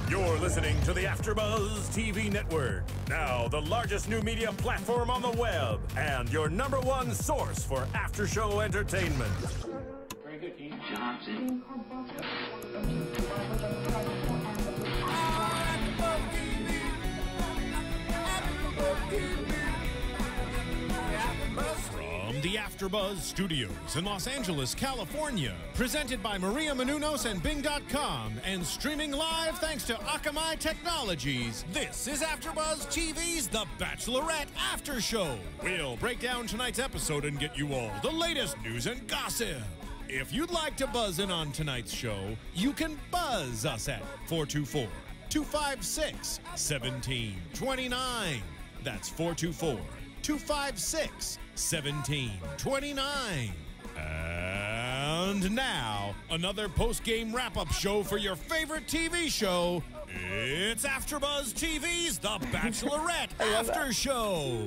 You're listening to the AfterBuzz TV Network, now the largest new media platform on the web, and your #1 source for after-show entertainment. Very good, Keith. Johnson. From the AfterBuzz Studios in Los Angeles, California, presented by Maria Menounos and Bing.com, and streaming live thanks to Akamai Technologies, this is AfterBuzz TV's The Bachelorette After Show. We'll break down tonight's episode and get you all the latest news and gossip. If you'd like to buzz in on tonight's show, you can buzz us at 424-256-1729. That's 424-256-1729. And now, another post-game wrap-up show for your favorite TV show. It's AfterBuzz TV's The Bachelorette After Show.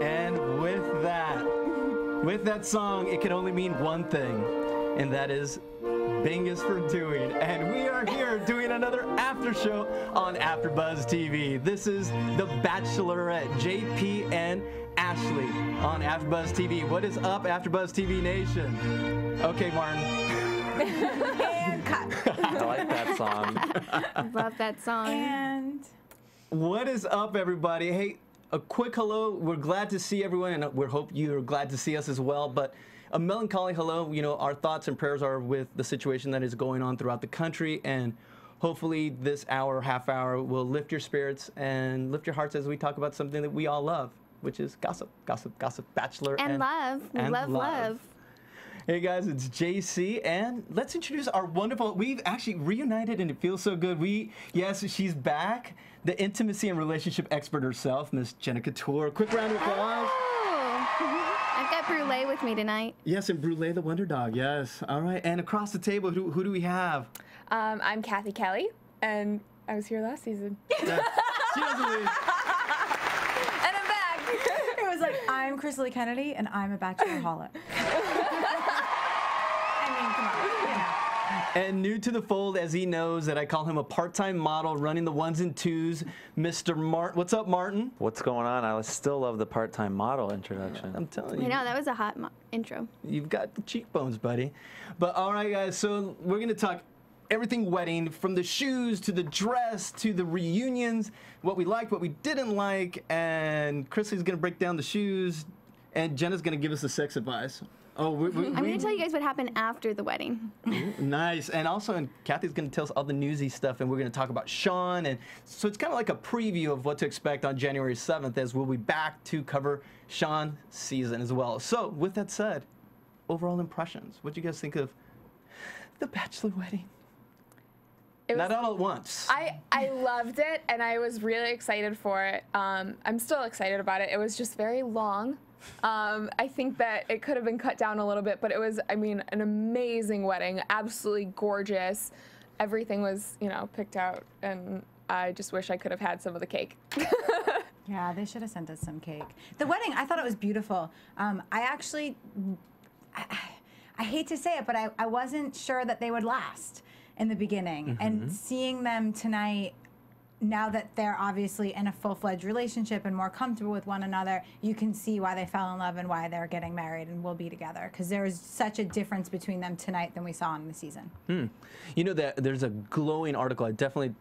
And with that song, it can only mean one thing, and that is Bing is for doing. And we are here doing another after show on AfterBuzz TV. This is The Bachelorette, JP and Ashley on AfterBuzz TV. What is up, AfterBuzz TV Nation? Okay, Martin. And cut. I like that song. Love that song. And what is up, everybody? Hey, a quick hello. We're glad to see everyone, and we hope you're glad to see us as well. But a melancholy hello. You know, our thoughts and prayers are with the situation that is going on throughout the country, and hopefully this hour, half hour, will lift your spirits and lift your hearts as we talk about something that we all love, which is gossip, gossip, gossip, Bachelor and love. We love love. Hey guys, it's JC, and let's introduce our wonderful, we've actually reunited and it feels so good. Yes, she's back, the intimacy and relationship expert herself, Miss Jenna Couture. Quick round of applause. I've got Brûlée with me tonight. Yes, and Brûlée the Wonder Dog, yes. All right, and across the table, who do we have? I'm Cathy Kelley, and I was here last season. Yeah, she doesn't leave. And I'm back. It was like, I'm Krisily Kennedy, and I'm a bacheloraholic. I mean, come on, you know. And new to the fold, as he knows that I call him a part-time model running the ones and twos, Mr. Martin. What's up, Martin? What's going on? I still love the part-time model introduction. I'm telling you. I know, that was a hot intro. You've got the cheekbones, buddy. But all right, guys, so we're going to talk everything wedding, from the shoes to the dress to the reunions, what we liked, what we didn't like, and Krisy's going to break down the shoes, and Jenna's going to give us the sex advice. Oh, I'm going to tell you guys what happened after the wedding. Nice. And also, and Cathy's going to tell us all the newsy stuff, and we're going to talk about Sean. And so it's kind of like a preview of what to expect on January 7th, as we'll be back to cover Sean's season as well. So with that said, overall impressions. What do you guys think of the Bachelor wedding? Not all at once. I loved it, and I was really excited for it. I'm still excited about it. It was just very long. I think that it could have been cut down a little bit, but it was, I mean, an amazing wedding, absolutely gorgeous. Everything was, you know, picked out, and I just wish I could have had some of the cake. Yeah, they should have sent us some cake. The wedding, I thought it was beautiful. I hate to say it, but I wasn't sure that they would last in the beginning. And seeing them tonight, now that they're obviously in a full-fledged relationship and more comfortable with one another, you can see why they fell in love and why they're getting married and will be together, because there is such a difference between them tonight than we saw in the season. You know, that there's a glowing article. I definitely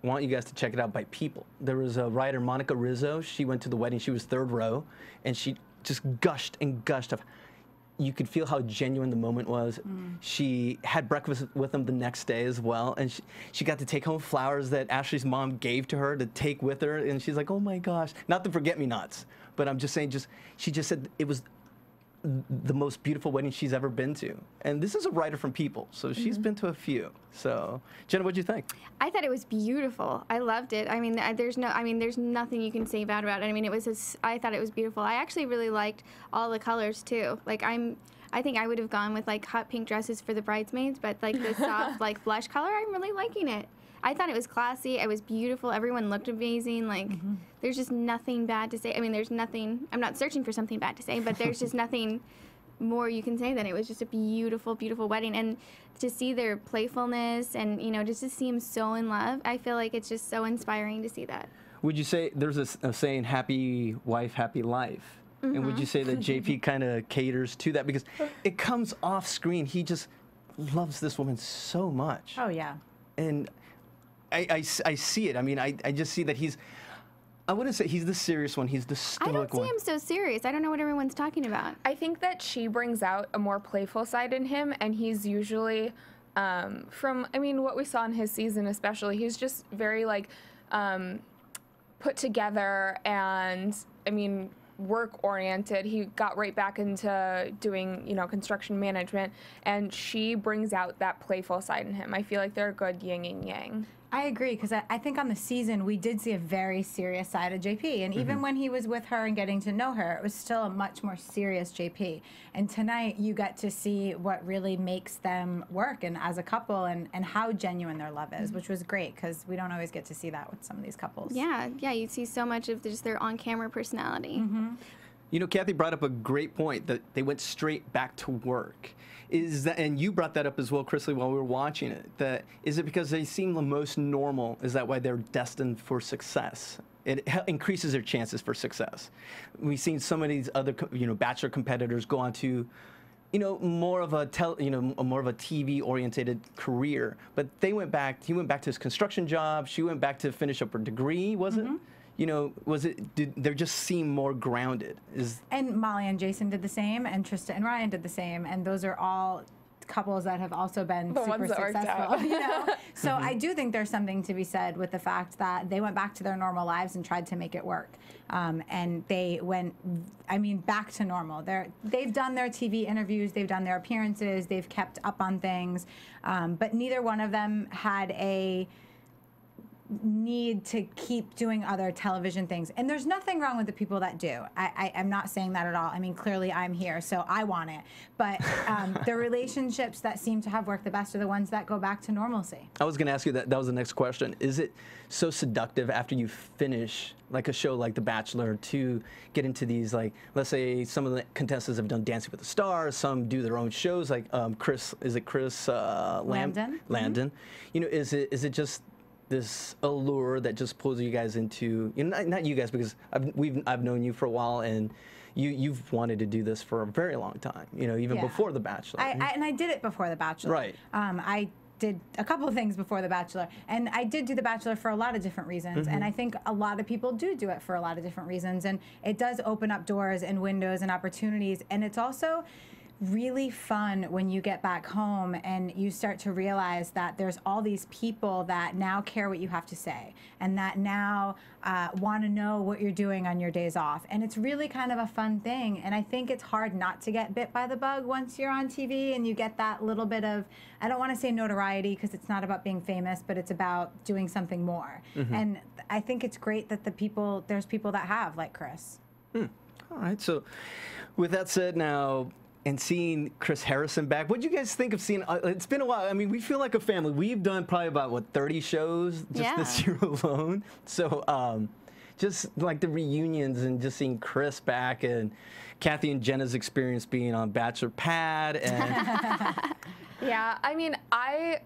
want you guys to check it out, by People. There was a writer, Monica Rizzo. She went to the wedding. She was third row, and she just gushed and gushed of. You could feel how genuine the moment was. She had breakfast with them the next day as well, and she got to take home flowers that Ashley's mom gave to her to take with her, and she's like, oh my gosh, not the forget-me-nots, but I'm just saying, she just said it was the most beautiful wedding she's ever been to. And this is a writer from People, so she's been to a few. So, Jenna, what'd you think? I thought it was beautiful. I loved it. I mean, there's nothing you can say bad about it. I mean, I thought it was beautiful. I actually really liked all the colors too. Like, I think I would have gone with like hot pink dresses for the bridesmaids, but like the soft like blush color, I'm really liking it. I thought it was classy. It was beautiful. Everyone looked amazing. Like, there's just nothing bad to say. I mean, there's nothing. I'm not searching for something bad to say, but there's just nothing more you can say than it was just a beautiful, beautiful wedding. And to see their playfulness and, you know, just to see them so in love, I feel like it's just so inspiring to see that. Would you say there's a saying, happy wife, happy life? And would you say that JP kind of caters to that? Because it comes off screen. He just loves this woman so much. Oh, yeah. And I see it. I mean, I just see that I wouldn't say he's the serious one. He's the stoic one. I don't see him so serious. I don't know what everyone's talking about. I think that she brings out a more playful side in him, and he's usually, from, I mean, what we saw in his season especially, he's just very, like, put together and, I mean, work-oriented. He got right back into doing, you know, construction management, and she brings out that playful side in him. I feel like they're a good yin and yang. I agree, because I think on the season we did see a very serious side of JP, and even when he was with her and getting to know her, it was still a much more serious JP. And tonight you get to see what really makes them work and as a couple, and how genuine their love is, which was great, because we don't always get to see that with some of these couples. Yeah, you see so much of just their on-camera personality. You know, Cathy brought up a great point that they went straight back to work. Is that, and you brought that up as well, Krisily, while we were watching it, that is it because they seem the most normal? Is that why they're destined for success? It increases their chances for success. We've seen some of these other, you know, Bachelor competitors go on to, you know, more of a TV-oriented career. But he went back to his construction job. She went back to finish up her degree, was it? You know, did they just seem more grounded? And Molly and Jason did the same, and Trista and Ryan did the same, and those are all couples that have also been super successful. You know? So I do think there's something to be said with the fact that they went back to their normal lives and tried to make it work. And they went, I mean, back to normal. They've done their TV interviews, they've done their appearances, they've kept up on things, but neither one of them had a need to keep doing other television things. And there's nothing wrong with the people that do. I'm not saying that at all. I mean, clearly I'm here, so I want it. But the relationships that seem to have worked the best are the ones that go back to normalcy. I was going to ask you that. That was the next question. Is it so seductive after you finish like a show like The Bachelor to get into these, like, let's say some of the contestants have done Dancing with the Stars, some do their own shows, like Chris Landon? Landon. You know, is it just this allure that just pulls you guys into, you know, not you guys, because I've known you for a while, and you've wanted to do this for a very long time, you know, even before The Bachelor. And I did it before The Bachelor. Right. I did a couple of things before The Bachelor, and I did do The Bachelor for a lot of different reasons, and I think a lot of people do it for a lot of different reasons, and it does open up doors and windows and opportunities, and it's also really fun when you get back home and you start to realize that there's all these people that now care what you have to say, and that now want to know what you're doing on your days off. And it's really kind of a fun thing. And I think it's hard not to get bit by the bug once you're on TV and you get that little bit of, I don't want to say notoriety, because it's not about being famous, but it's about doing something more. And I think it's great that there's people that have, like Chris. All right. So with that said, now, and seeing Chris Harrison back, what do you guys think of seeing? It's been a while. I mean, we feel like a family. We've done probably about 30 shows just this year alone. So just like the reunions and just seeing Chris back, and Cathy and Jenna's experience being on Bachelor Pad. And Yeah, I mean, I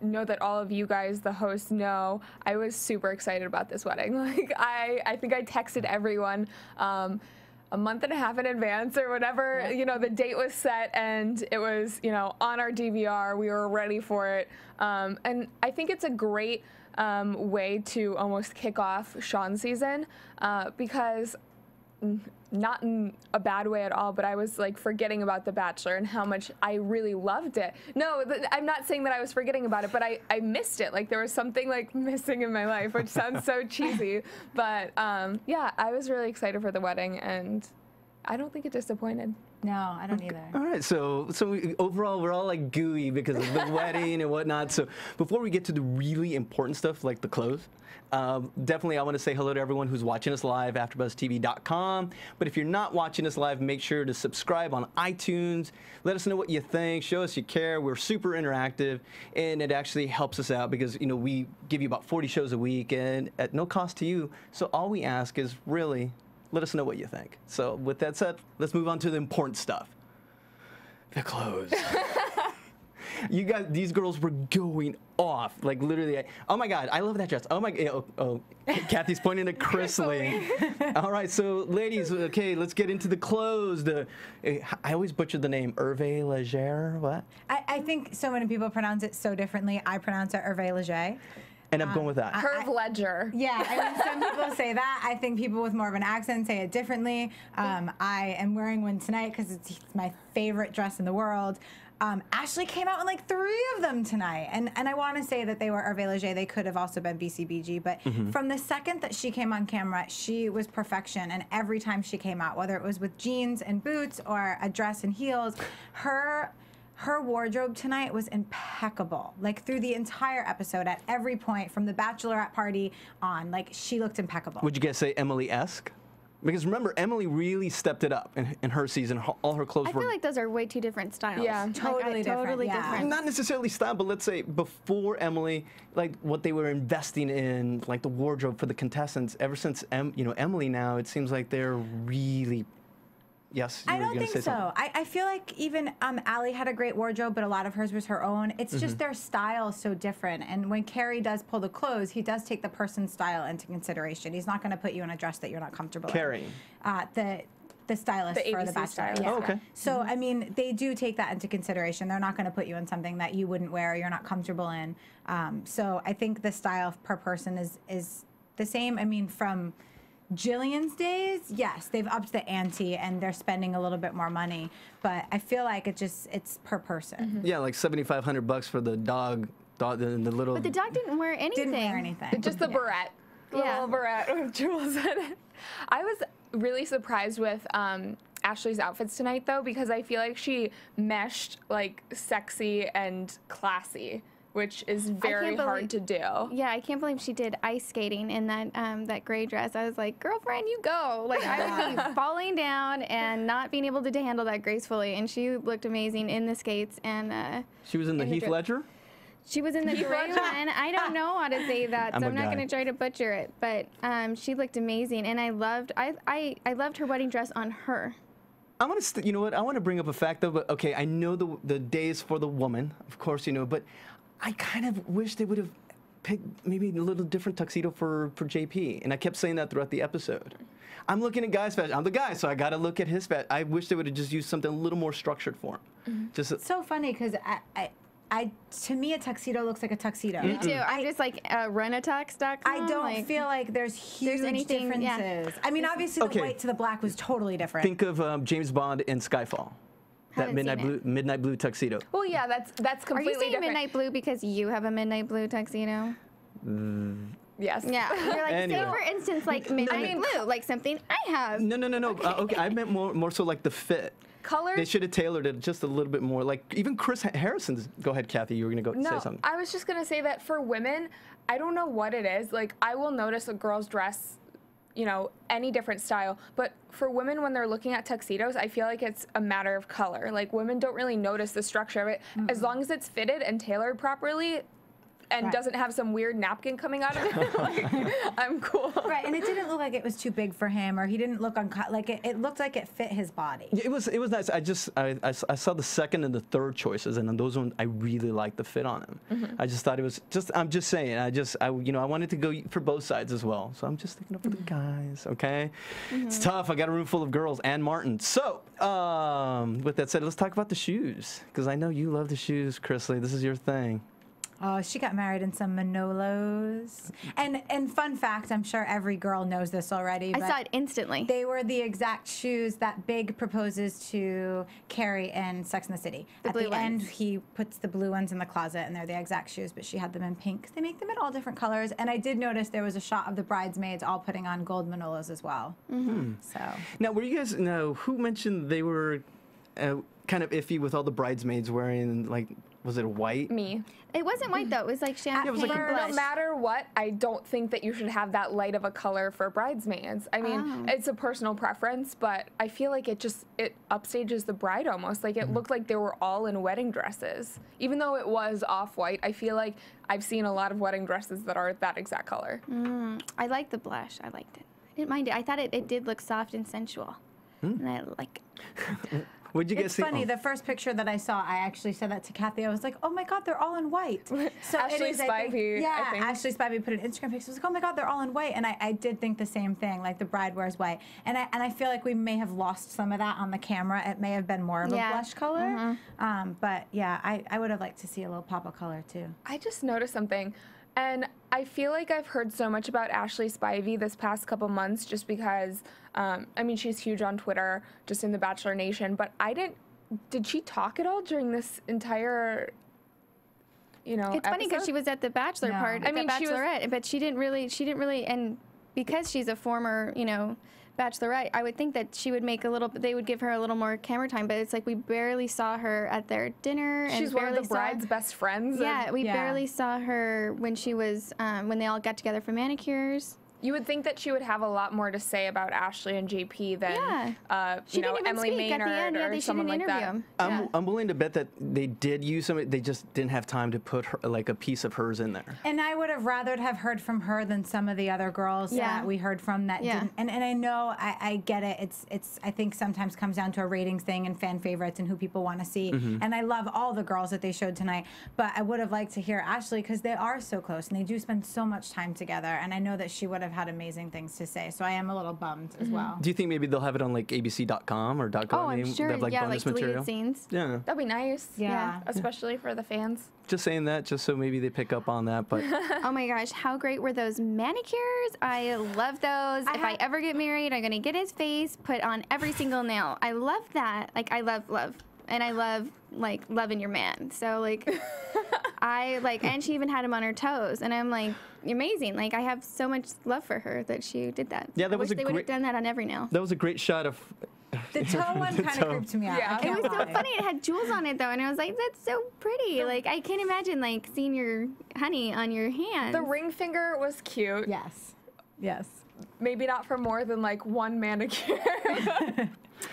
know that all of you guys, the hosts, know I was super excited about this wedding. Like, I think I texted everyone a month and a half in advance or whatever, you know, the date was set, and it was, you know, on our DVR. We were ready for it. And I think it's a great way to almost kick off Sean's season, because not in a bad way at all, but I was like forgetting about The Bachelor and how much I really loved it. No, I'm not saying that I was forgetting about it, but I missed it. Like, there was something like missing in my life, which sounds so cheesy. But yeah, I was really excited for the wedding, and I don't think it disappointed. No, I don't either. All right, so overall, we're all like gooey because of the wedding and whatnot. So before we get to the really important stuff like the clothes, definitely I want to say hello to everyone who's watching us live, AfterBuzzTV.com. But if you're not watching us live, make sure to subscribe on iTunes. Let us know what you think. Show us you care. We're super interactive, and it actually helps us out because we give you about 40 shows a week, and at no cost to you. So all we ask is really, let us know what you think. So with that said, let's move on to the important stuff. The clothes. You guys, these girls were going off. Like literally, oh my God, I love that dress. Oh my, Cathy's pointing at Krisily. All right, so ladies, okay, let's get into the clothes. I always butcher the name, Hervé Leger, what? I think so many people pronounce it so differently. I pronounce it Hervé Leger. And I'm going with that. Herve Ledger. Yeah, I mean, some people say that. I think people with more of an accent say it differently. I am wearing one tonight because it's my favorite dress in the world. Ashley came out in like 3 of them tonight. And I want to say that they were Hervé Leger. They could have also been BCBG. But from the second that she came on camera, she was perfection. And every time she came out, whether it was with jeans and boots or a dress and heels, her wardrobe tonight was impeccable. Like through the entire episode, at every point, from the bachelorette party on, like she looked impeccable. Would you guys say Emily-esque? Because remember, Emily really stepped it up in her season. All her clothes were... I feel like those are way 2 different styles. Yeah, totally different. Not necessarily style, but let's say before Emily, like what they were investing in, like the wardrobe for the contestants. Ever since Emily now, it seems like they're really... Yes, I don't think so. I feel like even Allie had a great wardrobe, but a lot of hers was her own. It's just their style is so different. And when Carrie does pull the clothes, he does take the person's style into consideration. He's not going to put you in a dress that you're not comfortable Carrie. in. The stylist for the Bachelor. stylist. Yeah. Oh, okay. So, I mean, they do take that into consideration. They're not going to put you in something that you wouldn't wear or you're not comfortable in. So I think the style per person is the same. I mean, from Jillian's days, yes, they've upped the ante and they're spending a little bit more money, but I feel like it's per person. Yeah, like $7,500 for the dog, the little. But the dog didn't wear anything. Didn't wear anything. Just the barrette. The little barrette with jewels in it. I was really surprised with Ashley's outfits tonight, though, because I feel like she meshed like sexy and classy, which is very hard to do. Yeah, I can't believe she did ice skating in that gray dress. I was like, girlfriend, you go. Like, I would be falling down and not being able to handle that gracefully. And she looked amazing in the skates. And she was in the Heath Ledger? She was in the gray one. I don't know how to say that, so I'm not going to try to butcher it. But she looked amazing. And I loved her wedding dress on her. I want to, you know what? I want to bring up a fact, though. But okay, I know the days for the woman, of course, but I kind of wish they would have picked maybe a little different tuxedo for JP. And I kept saying that throughout the episode. I'm looking at guys' fashion. I'm the guy, so I got to look at his fashion. I wish they would have just used something a little more structured for him. It's so funny because to me, a tuxedo looks like a tuxedo. Me too. I'm just like run-a-tux.com. I don't feel like there's huge differences. Yeah. I mean, obviously, the white to the black was totally different. Think of James Bond in Skyfall. That midnight blue tuxedo. Well, yeah, that's completely different. Are you saying midnight blue because you have a midnight blue tuxedo? Yes. Yeah. You're like, anyway. say for instance, like midnight blue, like something I have. No. Okay, I meant more so like the fit. Colors? They should have tailored it just a little bit more. Like even Chris Harrison's. Go ahead, Cathy. You were gonna say something. I was just gonna say that for women, I don't know what it is. Like I will notice a girl's dress, any different style. But for women, when they're looking at tuxedos, I feel like it's a matter of color. Like women don't really notice the structure of it. As long as it's fitted and tailored properly and doesn't have some weird napkin coming out of it, like, I'm cool. Right, and it didn't look like it was too big for him, or he didn't look uncut. Like it looked like it fit his body. Yeah, it was nice. I saw the second and the third choices, and on those ones I really liked the fit on him. I just thought it was I'm just saying. I wanted to go for both sides as well. So I'm just thinking of the guys. Okay, it's tough. I got a room full of girls and Martin. So with that said, let's talk about the shoes because I know you love the shoes, Krisily. This is your thing. Oh, she got married in some Manolos. And fun fact, I'm sure every girl knows this already. I but saw it instantly. they were the exact shoes that Big proposes to Carrie in Sex and the City. The At blue the end, ones. he puts the blue ones in the closet, and they're the exact shoes, but she had them in pink. They make them in all different colors. And I did notice there was a shot of the bridesmaids all putting on gold Manolos as well. So Now, were you guys who mentioned they were kind of iffy with all the bridesmaids wearing like, was it white? Me. It wasn't white though. It was like champagne it was like a blush. No matter what, I don't think that you should have that light of a color for bridesmaids. I mean, it's a personal preference, but I feel like it upstages the bride almost. Like it looked like they were all in wedding dresses. Even though it was off-white, I feel like I've seen a lot of wedding dresses that are that exact color. I liked the blush. I liked it. I didn't mind it. I thought it did look soft and sensual. And I like it. What'd you guys it's see? funny. The first picture that I saw, I actually said that to Cathy. I was like, "Oh my God, they're all in white." So Ashley it is, I think- Spivey, yeah, I think. Ashley Spivey put an Instagram picture. I was like, "Oh my God, they're all in white," and I did think the same thing. Like the bride wears white, and I feel like we may have lost some of that on the camera. It may have been more of a Yeah. blush color, but yeah, I would have liked to see a little pop of color too. I just noticed something, and I feel like I've heard so much about Ashley Spivey this past couple months just because, I mean, she's huge on Twitter, just in the Bachelor Nation, but did she talk at all during this entire, It's funny because she was at the Bachelor No. part, I mean, the she was- Bachelorette, but she didn't really, and because she's a former, Bachelorette, I would think that she would they would give her a little more camera time, but it's like we barely saw her at their dinner. And She's one of barely the saw- bride's best friends. Yeah, we Yeah. barely saw her when she was, when they all got together for manicures. You would think that she would have a lot more to say about Ashley and JP than, She didn't even Emily speak at the Maynard end. Yeah, or she someone didn't like interview that. him. I'm willing to bet that they did use some. They just didn't have time to put her, like a piece of hers in there. And I would have rather have heard from her than some of the other girls Yeah. that we heard from that Yeah. didn't. And I know I get it. It's I think sometimes comes down to a ratings thing and fan favorites and who people want to see. And I love all the girls that they showed tonight. But I would have liked to hear Ashley because they are so close and they do spend so much time together. And I know that she would have had amazing things to say. So I am a little bummed as well. Do you think maybe they'll have it on like ABC.com or .com? Oh, I'm sure. They have, like, Yeah, bonus like deleted material? scenes. Yeah. That'd be nice. Yeah. Especially for the fans. Just saying that, just so maybe they pick up on that. But Oh my gosh, how great were those manicures? I love those. If I ever get married, I'm gonna get his face put on every single nail. I love that. Like I love. And I love like loving your man. So like and she even had him on her toes. And I'm like, amazing. Like I have so much love for her that she did that. Yeah, that I was wish a they would have great- done that on every nail. that was a great shot of. The toe one kind toe. of creeped me out. Yeah. I It can't It was so lie. funny. It had jewels on it though, and I was like, "That's so pretty." Like I can't imagine like seeing your honey on your hand. The ring finger was cute. Yes. Yes. Maybe not for more than like one manicure.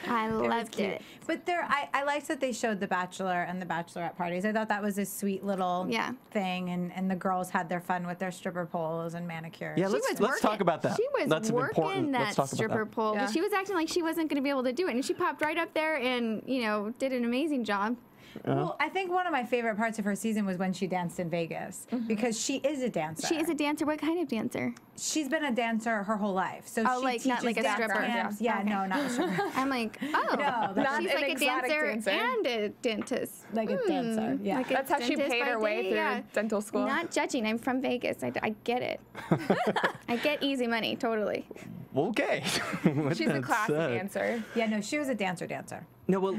I loved it. But I liked that they showed the Bachelor and the Bachelorette parties. I thought that was a sweet little thing, and the girls had their fun with their stripper poles and manicures. Yeah, let's talk about that. She was That's working important. that Let's talk about stripper that. pole. Yeah. She was acting like she wasn't going to be able to do it, and she popped right up there and did an amazing job. Well, I think one of my favorite parts of her season was when she danced in Vegas because she is a dancer. She is a dancer. What kind of dancer? She's been a dancer her whole life. So Oh, she like, not teaches like a dance stripper. camps. Yeah, Okay. no, not a stripper. I'm like, oh, No, Not she's an like a exotic dancer, dancer. and a dentist. Like a dancer, yeah. Like a That's how she dentist paid her by way day, through yeah. dental school. Not judging. I'm from Vegas. I get it. I get easy money, totally. Okay. With She's a that classy said. dancer. Yeah, no, she was a dancer. No, well,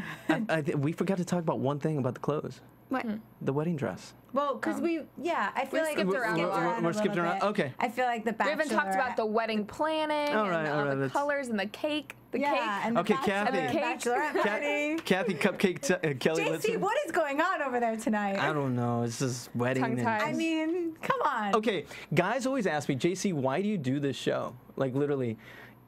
we forgot to talk about one thing about the clothes. What? The wedding dress. Well, because I feel like skipped around a lot. We're skipping around. Okay. I feel like the We Bachelor. haven't talked about the wedding planning All right, and all right, the let's- colors and the cake. The yeah, cake. and the Okay, Bachelor Cathy. and Bachelorette party. Kathy Cupcake Kelley. JC, what is going on over there tonight? I don't know. It's just wedding. Tongue-tied. I mean, come on. Okay, guys always ask me, JC, why do you do this show? Like literally.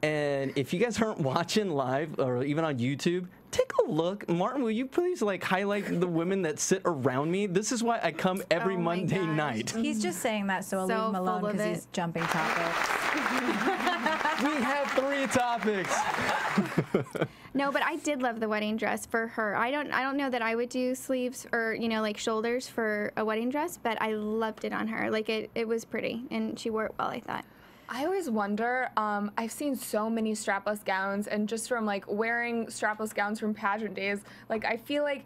And if you guys aren't watching live or even on YouTube, take a look. Martin, will you please like highlight the women that sit around me? This is why I come every Oh my Monday gosh. night. He's just saying that so I'll leave So him alone full of because it. he's jumping topics. We have 3 topics. No, but I did love the wedding dress for her. I don't know that I would do sleeves or like shoulders for a wedding dress, but I loved it on her. Like it was pretty, and she wore it well, I thought. I always wonder, I've seen so many strapless gowns, and just from like wearing strapless gowns from pageant days, like I feel like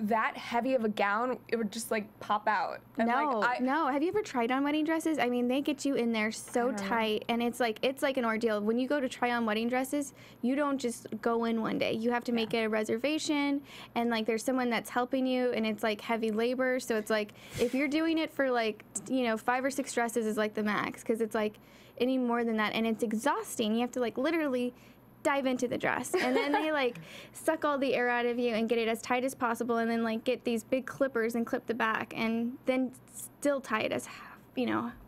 that heavy of a gown, it would just like pop out. And, No. Have you ever tried on wedding dresses? I mean, they get you in there so tight, and it's like an ordeal. When you go to try on wedding dresses, you don't just go in one day. You have to make a reservation, and like there's someone that's helping you, and it's like heavy labor. So it's like if you're doing it for like 5 or 6 dresses is like the max, because it's like any more than that, and it's exhausting. You have to like literally dive into the dress, and then they like suck all the air out of you and get it as tight as possible, and then like get these big clippers and clip the back, and then still tie it as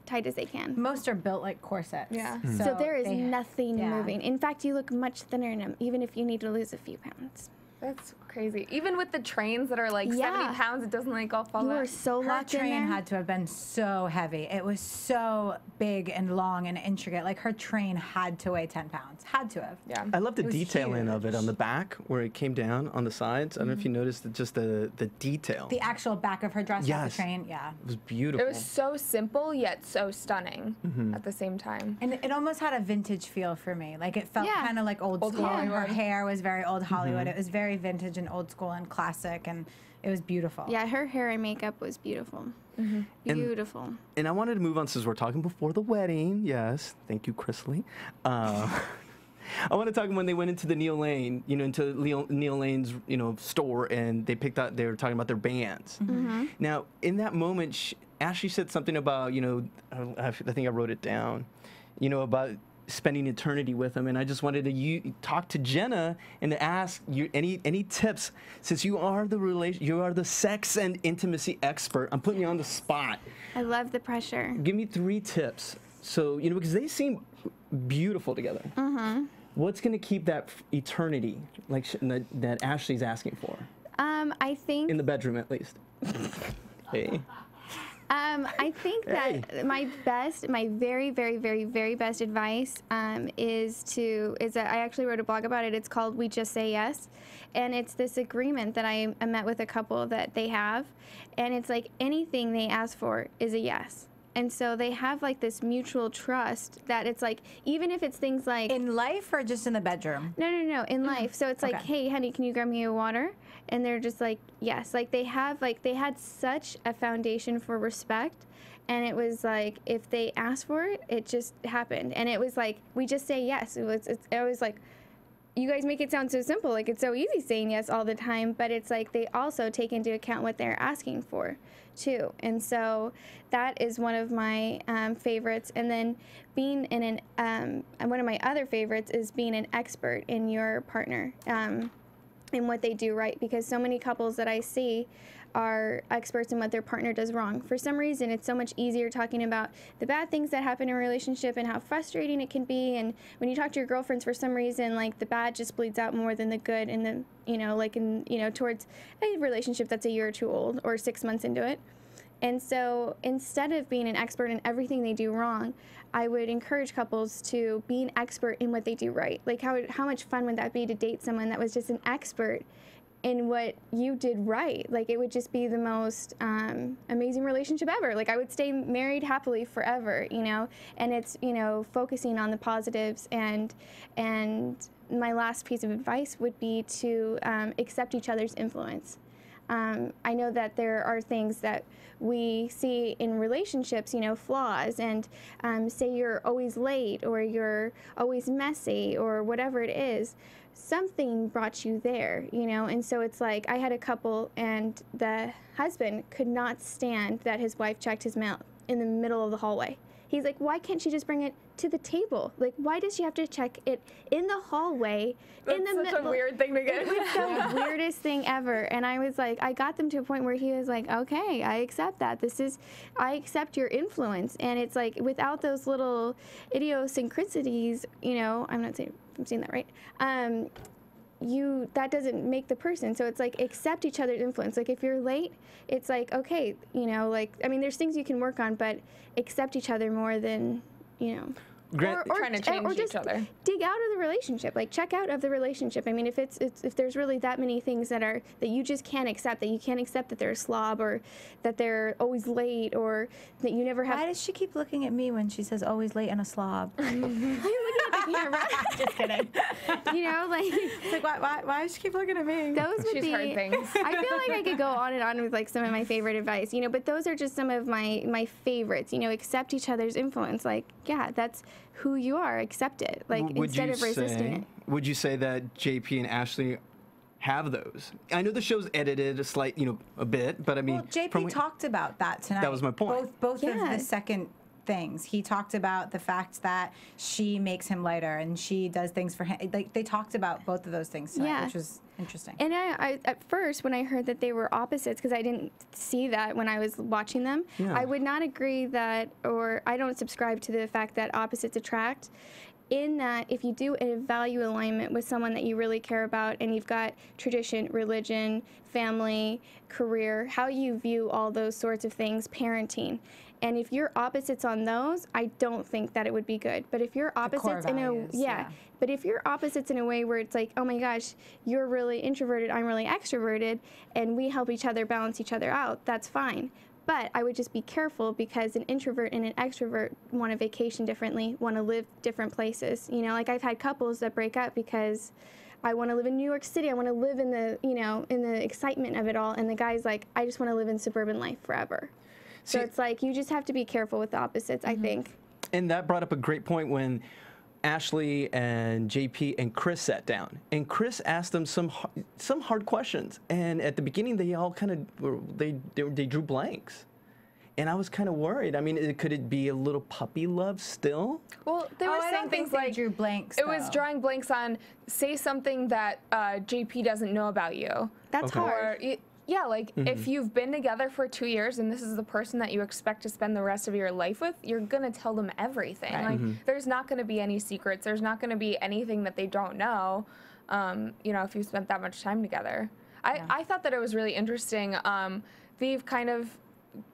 tight as they can. Most are built like corsets. Yeah. So there is nothing moving. In fact, you look much thinner in them, even if you need to lose a few pounds. That's crazy. Even with the trains that are like 70 pounds, it doesn't like all fall You out. are so locked in there. Her train had to have been so heavy. It was so big and long and intricate. Like her train had to weigh 10 pounds. Had to have. Yeah. I love the It was detailing of it huge. on the back where it came down on the sides. I don't know if you noticed just the detail. The actual back of her dress on the Yes. train, yeah. It was beautiful. It was so simple yet so stunning at the same time. And it almost had a vintage feel for me. Like it felt Yeah. kind of like old school. And her Hollywood. hair was very old Hollywood. It was very vintage and old school and classic, and it was beautiful. Yeah, her hair and makeup was beautiful. Beautiful. And I wanted to move on since we're talking before the wedding. Yes, thank you, Krisily. I want to talk when they went into the Neil Lane, into Neil Lane's, store, and they were talking about their bands. Now, in that moment, Ashley said something about, I think I wrote it down, about spending eternity with him, and I just wanted to talk to Jenna and to ask you any tips, since you are the sex and intimacy expert. I'm putting you on the spot. I love the pressure. Give me 3 tips. So because they seem beautiful together. What's going to keep that eternity, like that Ashley's asking for? I think In the bedroom, at least. Hey. I think that my very, very, very, very best advice is that I actually wrote a blog about it. It's called We Just Say Yes. And it's this agreement that I met with a couple that they have. And it's like anything they ask for is a yes. And so they have like this mutual trust that it's like, even if it's things like In life or just in the bedroom? No, in life. So it's like, Okay. hey, honey, can you grab me a water? And they're just like, yes. Like they had such a foundation for respect. And it was like, if they asked for it, it just happened. And it was like, we just say yes. I was like, you guys make it sound so simple. Like it's so easy saying yes all the time. But it's like they also take into account what they're asking for too. And so that is one of my favorites. And then being in and one of my other favorites is being an expert in your partner in what they do right, because so many couples that I see are experts in what their partner does wrong. For some reason, it's so much easier talking about the bad things that happen in a relationship and how frustrating it can be. And when you talk to your girlfriends, for some reason, like the bad just bleeds out more than the good, and the towards a relationship that's a year or 2 old or 6 months into it. And so instead of being an expert in everything they do wrong, I would encourage couples to be an expert in what they do right. Like how much fun would that be to date someone that was just an expert in what you did right? Like it would just be the most amazing relationship ever. Like I would stay married happily forever, and it's, focusing on the positives. And my last piece of advice would be to accept each other's influence. I know that there are things that we see in relationships, flaws, and say you're always late or you're always messy or whatever it is. Something brought you there, and so it's like I had a couple and the husband could not stand that his wife checked his mail in the middle of the hallway. He's like, why can't she just bring it to the table? Like, why does she have to check it in the hallway? That's in the such middle? a weird thing to get. It was the weirdest thing ever. And I was like, I got them to a point where he was like, okay, I accept that. I accept your influence. And it's like, without those little idiosyncrasies, I'm not saying I'm saying that right. That doesn't make the person. So it's like, accept each other's influence. Like if you're late, it's like, okay, there's things you can work on, but accept each other more than, trying to change or just each other. dig out of the relationship, like check out of the relationship. I mean, if if there's really that many things that you just can't accept, that you can't accept that they're a slob or that they're always late or that you never have. Why does she keep looking at me when she says always late and a slob? I'm looking at the camera. Just kidding. You know, like It's like why does she keep looking at me? those would She's be. heard things. I feel like I could go on and on with like some of my favorite advice, you know, but those are just some of my favorites. You know, accept each other's influence. Like, yeah, that's who you are. Accept it. Like instead of resisting it. Would you say that JP and Ashley have those? I know the show's edited a bit, but I mean, Well, JP talked about that tonight. That was my point. Both of Yeah. the second things. He talked about the fact that she makes him lighter and she does things for him. Like they talked about both of those things tonight, Yeah. which was interesting. And I at first, when I heard that they were opposites, because I didn't see that when I was watching them, Yeah. I would not agree that, or I don't subscribe to the fact that opposites attract. In that, if you do a value alignment with someone that you really care about, and you've got tradition, religion, family, career, how you view all those sorts of things, parenting, and if you're opposites on those, I don't think that it would be good. But if you're opposites in values, yeah. but if you're opposites in a way where it's like, oh my gosh, you're really introverted, I'm really extroverted, and we help each other balance each other out, that's fine. But I would just be careful because an introvert and an extrovert want to vacation differently, want to live different places. You know, like I've had couples that break up because I want to live in New York City. I want to live in the, you know, in the excitement of it all. And the guy's like, I just want to live in suburban life forever. So See- it's like, you just have to be careful with the opposites, I think. And that brought up a great point when Ashley and JP and Chris sat down, and Chris asked them some hard questions. And at the beginning, they all kind of they drew blanks, and I was kind of worried. I mean, could it be a little puppy love still? Well, they were I saying don't think things they like drew blanks. it was though. drawing blanks on say something that JP doesn't know about you. That's Okay. hard. Or yeah, like if you've been together for 2 years and this is the person that you expect to spend the rest of your life with, you're gonna tell them everything. Right. Like there's not gonna be any secrets. There's not gonna be anything that they don't know. You know, if you spent that much time together. I thought that it was really interesting. They've kind of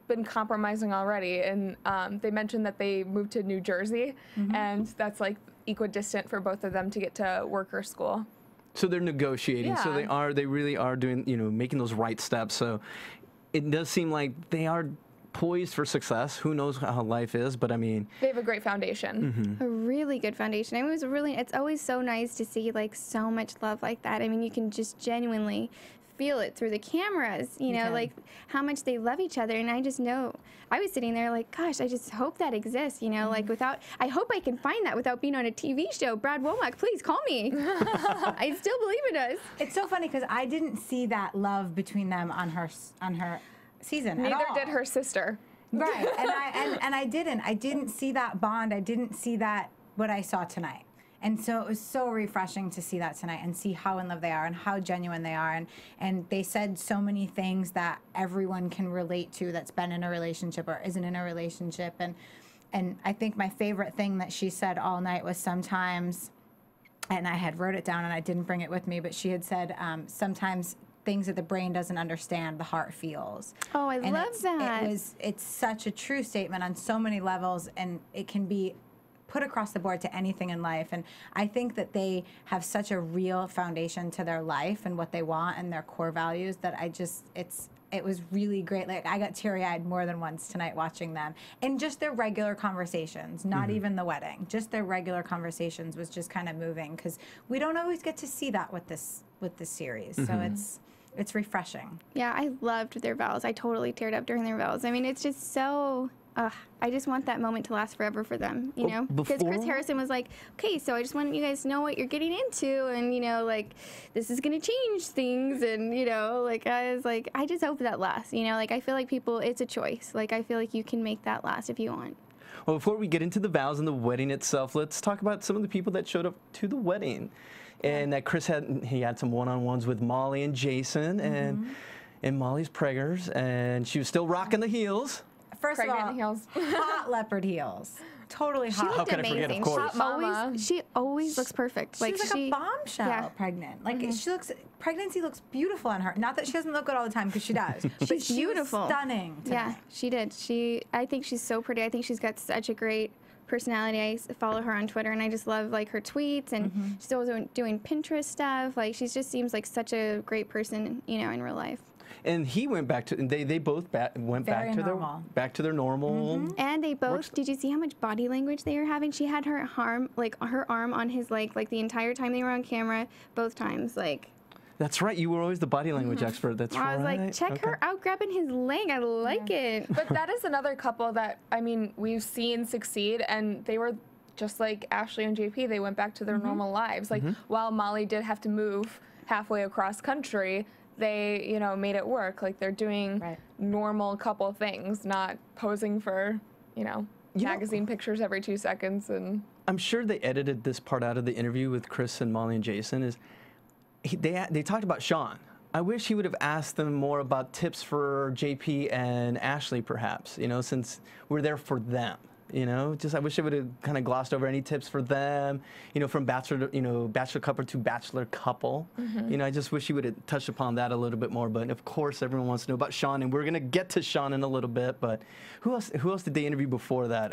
been compromising already, and they mentioned that they moved to New Jersey, and that's like equidistant for both of them to get to work or school. So they're negotiating. So Yeah. they really are doing, making those right steps. So it does seem like they are poised for success. Who knows how life is, but I mean, They have a great foundation. A really good foundation. I mean, it's always so nice to see like so much love like that. I mean, you can just genuinely feel it through the cameras, you know, can. like how much they love each other. And I just know, I was sitting there like, gosh, I just hope that exists, you know, like I hope I can find that without being on a TV show. Brad Womack, please call me. I still believe in us. It's so funny because I didn't see that love between them on her season. at Neither all. did her sister. Right, and I didn't see that bond. I didn't see that what I saw tonight. And so it was so refreshing to see that tonight and see how in love they are and how genuine they are. And they said so many things that everyone can relate to that's been in a relationship or isn't in a relationship. And I think my favorite thing that she said all night was sometimes, and I had wrote it down and I didn't bring it with me, but she had said sometimes things that the brain doesn't understand, the heart feels. Oh, I And love that. It's such a true statement on so many levels, and it can be put across the board to anything in life. And I think that they have such a real foundation to their life and what they want and their core values that it was really great. Like I got teary-eyed more than once tonight watching them. And just their regular conversations, not even the wedding, just their regular conversations was just kind of moving because we don't always get to see that with this series. So it's refreshing. Yeah, I loved their vows. I totally teared up during their vows. I mean, it's just so. I just want that moment to last forever for them, you know? Because Chris Harrison was like, okay, so I just want you guys to know what you're getting into, and, you know, like, this is going to change things, and, you know, like, I was like, I just hope that lasts, you know? Like, I feel like it's a choice. Like, I feel like you can make that last if you want. well, before we get into the vows and the wedding itself, let's talk about some of the people that showed up to the wedding. And that Chris had some one-on-ones with Molly and Jason, and Molly's preggers, and she was still rocking the heels. First of Pregnant all, heels. hot leopard heels. Totally hot. She looked could I forget, of amazing. course. Mama. She always looks perfect. She's like a bombshell yeah. pregnant. Like pregnancy looks beautiful on her. Not that she doesn't look good all the time because she does. But She's she was beautiful. stunning. Yeah, tonight. she did. I think she's so pretty. I think she's got such a great personality. I follow her on Twitter, and I just love like her tweets, and she's also doing Pinterest stuff. Like she just seems like such a great person, you know, in real life. And he went back to, and they both went back to their normal. And they both. Did you see how much body language they were having? She had her arm on his leg, like the entire time they were on camera, both times, like. That's right. You were always the body language expert. That's right. I was like, check her out grabbing his leg. I like it. But that is another couple that, I mean, we've seen succeed, and they were just like Ashley and JP. They went back to their normal lives. Like, while Molly did have to move halfway across country, they, you know, made it work. Like, they're doing normal couple things, not posing for, you know, magazine pictures every 2 seconds. And I'm sure they edited this part out of the interview with Chris and Molly and Jason. They talked about Sean. I wish he would have asked them more about tips for JP and Ashley, perhaps, you know, since we're there for them. You know, just I wish I would have kind of glossed over any tips for them, you know, from bachelor couple to bachelor couple. You know, I just wish he would have touched upon that a little bit more. But of course, everyone wants to know about Sean, and we're gonna get to Sean in a little bit. But who else did they interview before that?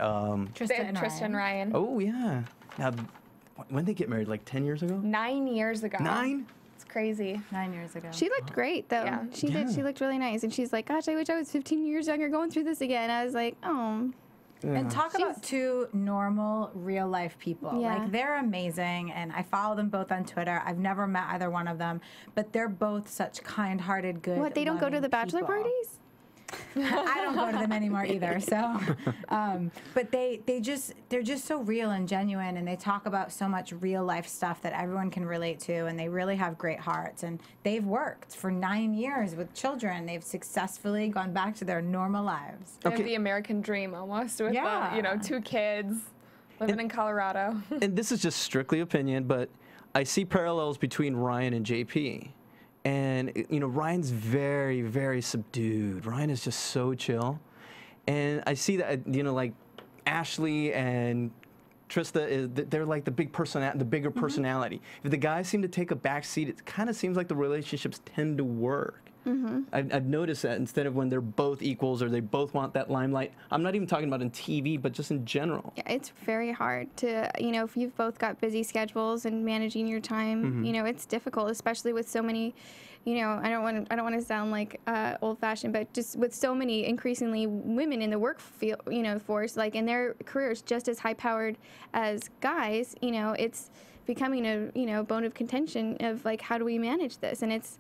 Tristan and Ryan. Oh yeah. Now, when did they get married? Like 10 years ago? 9 years ago. 9? It's crazy. 9 years ago. She looked great, though. Yeah. She did. She looked really nice. And she's like, gosh, I wish I was 15 years younger going through this again. I was like, oh. And talk about two normal, real-life people. Yeah. Like, they're amazing, and I follow them both on Twitter. I've never met either one of them, but they're both such kind-hearted, good, What, they don't go to the bachelor people. parties? I don't go to them anymore either. So, but they're just so real and genuine, and they talk about so much real life stuff that everyone can relate to, and they really have great hearts. And they've worked for 9 years with children. They've successfully gone back to their normal lives. They have the American dream almost with the, you know, 2 kids living in Colorado. And this is just strictly opinion, but I see parallels between Ryan and JP. And, you know, Ryan's very, very subdued. Ryan is just so chill. And I see that, you know, like Ashley and Trista, they're like the bigger personality. If the guys seem to take a back seat, it kind of seems like the relationships tend to work. I've noticed that instead of when they're both equals or they both want that limelight. I'm not even talking about in TV, but just in general. Yeah, it's very hard to, you know, if you've both got busy schedules and managing your time, you know, it's difficult, especially with so many, you know, I don't want to sound like old-fashioned, but just with so many increasingly women in the work field, you know, force, like in their careers just as high-powered as guys, you know, it's becoming a, you know, bone of contention of like, how do we manage this? And it's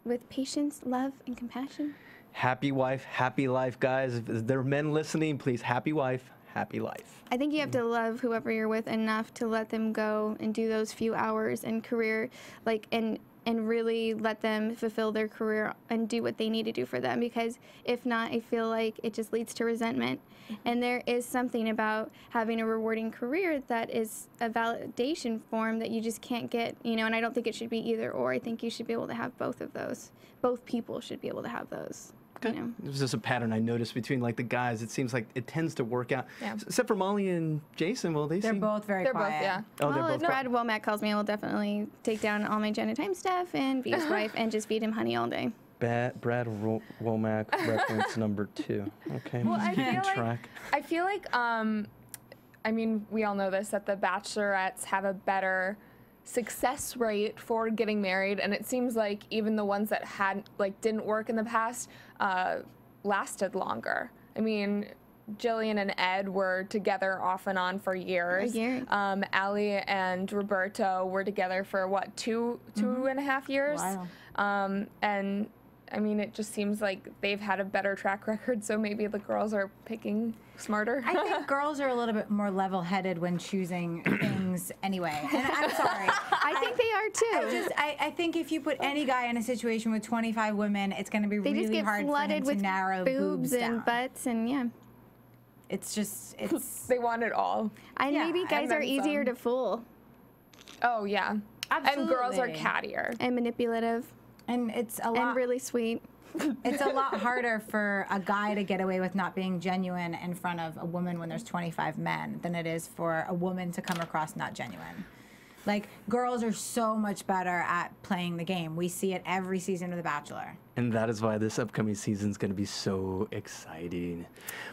with patience, love, and compassion. Happy wife, happy life, guys. If there are men listening, please, happy wife, happy life. I think you have to love whoever you're with enough to let them go and do those few hours in career, like, and really let them fulfill their career and do what they need to do for them, because if not, I feel like it just leads to resentment. And there is something about having a rewarding career that is a validation form that you just can't get, you know, and I don't think it should be either or. I think you should be able to have both of those. Both people should be able to have those. You know? It was just a pattern I noticed between like the guys. It seems like it tends to work out. Yeah. Except for Molly and Jason. Well, They're both very They're quiet. both, yeah. Oh, Well, if Brad Womack calls me, I will definitely take down all my Jenna Time stuff and be his wife and just feed him honey all day. Brad Womack reference number 2. Okay. Well, I feel like, I mean, we all know this, that the bachelorettes have a better success rate for getting married, and it seems like even the ones that didn't work in the past lasted longer. I mean, Jillian and Ed were together off and on for years. A year. Allie and Roberto were together for what, two and a half years? Wow. And I mean, it just seems like they've had a better track record, so maybe the girls are picking smarter. I think girls are a little bit more level-headed when choosing things anyway. And I'm sorry. I think they are too. I think if you put any guy in a situation with 25 women, it's going to be They really just get hard for him flooded to with narrow boobs and down. butts and yeah. It's just, it's... They want it all. And Yeah, maybe guys and are then easier some. to fool Oh, yeah. And girls are Absolutely. cattier. and manipulative And it's a lot... and really sweet. It's a lot harder for a guy to get away with not being genuine in front of a woman when there's 25 men than it is for a woman to come across not genuine. Like, girls are so much better at playing the game. We see it every season of The Bachelor. And that is why this upcoming season is going to be so exciting.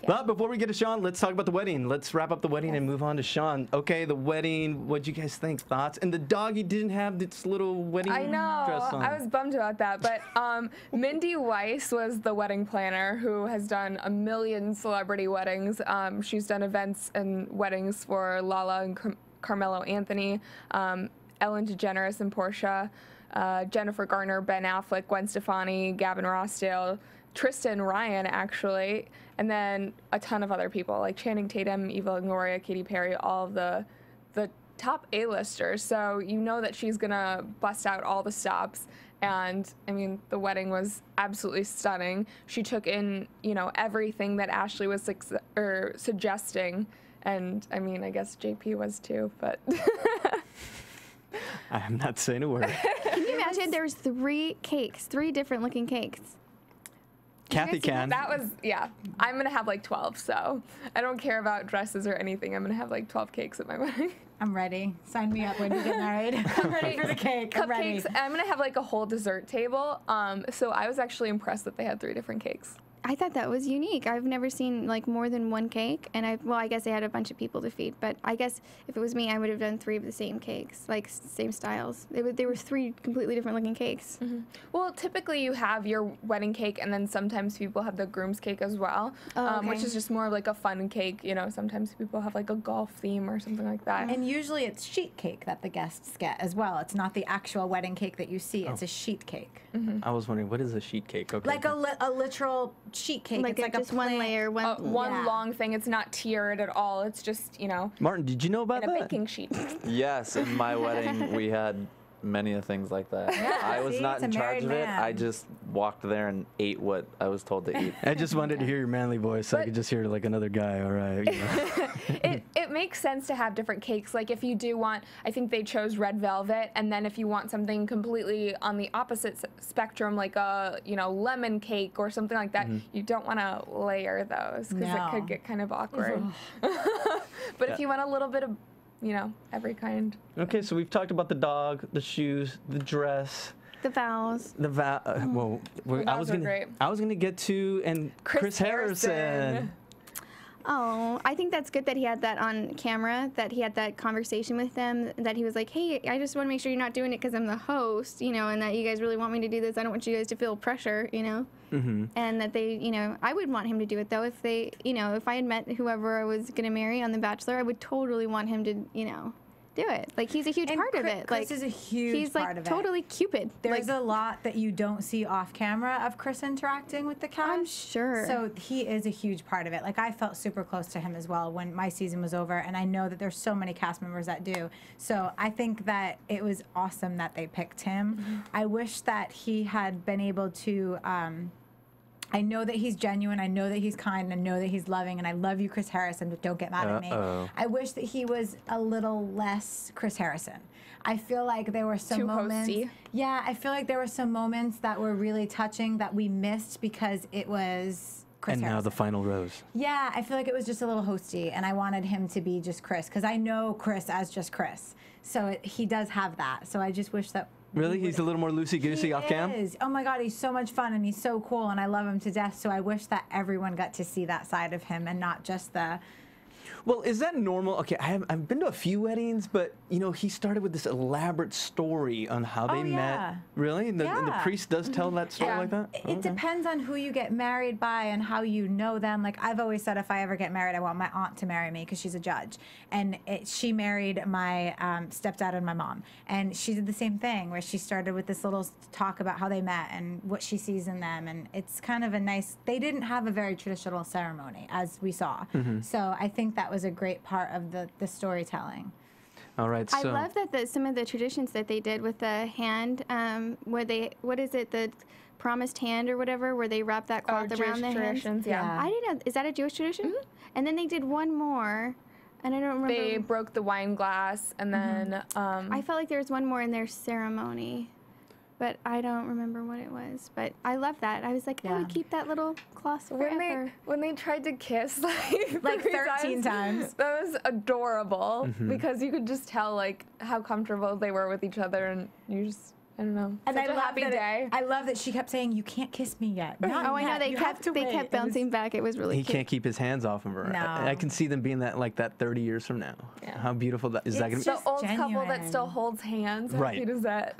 But before we get to Sean, let's talk about the wedding. Let's wrap up the wedding and move on to Sean. Okay, the wedding. What'd you guys think? Thoughts? And the doggy didn't have this little wedding I know. dress on. I was bummed about that. But Mindy Weiss was the wedding planner who has done a million celebrity weddings. She's done events and weddings for Lala and Carmelo Anthony, Ellen DeGeneres and Portia, Jennifer Garner, Ben Affleck, Gwen Stefani, Gavin Rossdale, Tristan Ryan, actually, and then a ton of other people like Channing Tatum, Eva Longoria, Katy Perry, all of the top A-listers. So you know that she's gonna bust out all the stops. And I mean, the wedding was absolutely stunning. She took in, you know, everything that Ashley was suggesting. And I mean, I guess JP was too, but. I am not saying a word. Can you imagine there was 3 cakes, 3 different looking cakes? Kathy can. That was, yeah. I'm going to have like 12, so I don't care about dresses or anything. I'm going to have like 12 cakes at my wedding. I'm ready. Sign me up when you get married. I'm ready for the cake. I'm ready. Cupcakes. I'm going to have like a whole dessert table. So I was actually impressed that they had 3 different cakes. I thought that was unique. I've never seen like more than 1 cake, and I guess they had a bunch of people to feed. But I guess if it was me, I would have done 3 of the same cakes, like same styles. They were 3 completely different looking cakes. Mm-hmm. Well, typically you have your wedding cake, and then sometimes people have the groom's cake as well, which is just more of like a fun cake. You know, sometimes people have like a golf theme or something like that. And usually it's sheet cake that the guests get as well. It's not the actual wedding cake that you see. It's a sheet cake. Mm-hmm. I was wondering, what is a sheet cake? Okay. Like a literal sheet cake. Like, it's like just a one layer, one long thing. It's not tiered at all. It's just, you know, Martin, did you know about in a that? baking sheet. Yes, in my wedding we had many of things like that. Yeah, I was see, not it's a in charge married of it. man. I just walked there and ate what I was told to eat. I just wanted to hear your manly voice so I could just hear like another guy, all right. You know. It makes sense to have different cakes. Like if you do want, I think they chose red velvet, and then if you want something completely on the opposite spectrum, like a, you know, lemon cake or something like that, you don't want to layer those because it could get kind of awkward. But if you want a little bit of, you know, every kind. Okay, so we've talked about the dog, the shoes, the dress, The vows. the well, I was vows were gonna get to and Chris Harrison. Oh, I think that's good that he had that on camera, that he had that conversation with them, that he was like, hey, I just want to make sure you're not doing it because I'm the host, you know, and that you guys really want me to do this. I don't want you guys to feel pressure, you know. And that they, you know, I would want him to do it, though. If they, you know, if I had met whoever I was going to marry on The Bachelor, I would totally want him to, you know, do it. Like, he's a huge part of it. Chris is a huge part of it. He's like totally Cupid. There's a lot that you don't see off camera of Chris interacting with the cast. I'm sure. So he is a huge part of it. Like, I felt super close to him as well when my season was over, and I know that there's so many cast members that do. So I think that it was awesome that they picked him. I wish that he had been able to I know that he's genuine. I know that he's kind. I know that he's loving. And I love you, Chris Harrison, but don't get mad at me. I wish that he was a little less Chris Harrison. I feel like there were some moments. Hosty. Yeah, I feel like there were some moments that were really touching that we missed because it was Chris And Harrison. now the final rose. Yeah, I feel like it was just a little hosty, and I wanted him to be just Chris because I know Chris as just Chris. So he does have that. So I just wish that. Really? He's a little more loosey-goosey off cam? He is. Oh my God, he's so much fun and he's so cool and I love him to death. So I wish that everyone got to see that side of him and not just the. Well, is that normal? Okay, I've been to a few weddings, but you know, he started with this elaborate story on how they met. Really? And the priest does tell that story like that? It depends on who you get married by and how you know them. Like I've always said, if I ever get married, I want my aunt to marry me because she's a judge. And she married my stepdad and my mom. And she did the same thing where she started with this little talk about how they met and what she sees in them. And it's kind of a nice, they didn't have a very traditional ceremony as we saw. So I think that was a great part of the storytelling. All right, so. I love that some of the traditions that they did with the hand, where they, what is it, the promised hand or whatever, where they wrap that cloth around the hands. Yeah. I didn't know, is that a Jewish tradition? And then they did one more, and I don't remember. They broke the wine glass, and then I felt like there was one more in their ceremony. but I don't remember what it was. But I love that. I was like, I would keep that little cloth forever. When they tried to kiss Like 13 times. That was adorable because you could just tell like how comfortable they were with each other, and you just, I don't know. And Such I a love happy that day. I love that she kept saying, "You can't kiss me yet." Not Oh, I know. yet. They You have to wait. kept bouncing back. It was really He cute. can't keep his hands off of her. No. I can see them being that 30 years from now. Yeah. How beautiful that is. That gonna It's be? just The old couple that genuine. still holds hands. How Right. cute is that?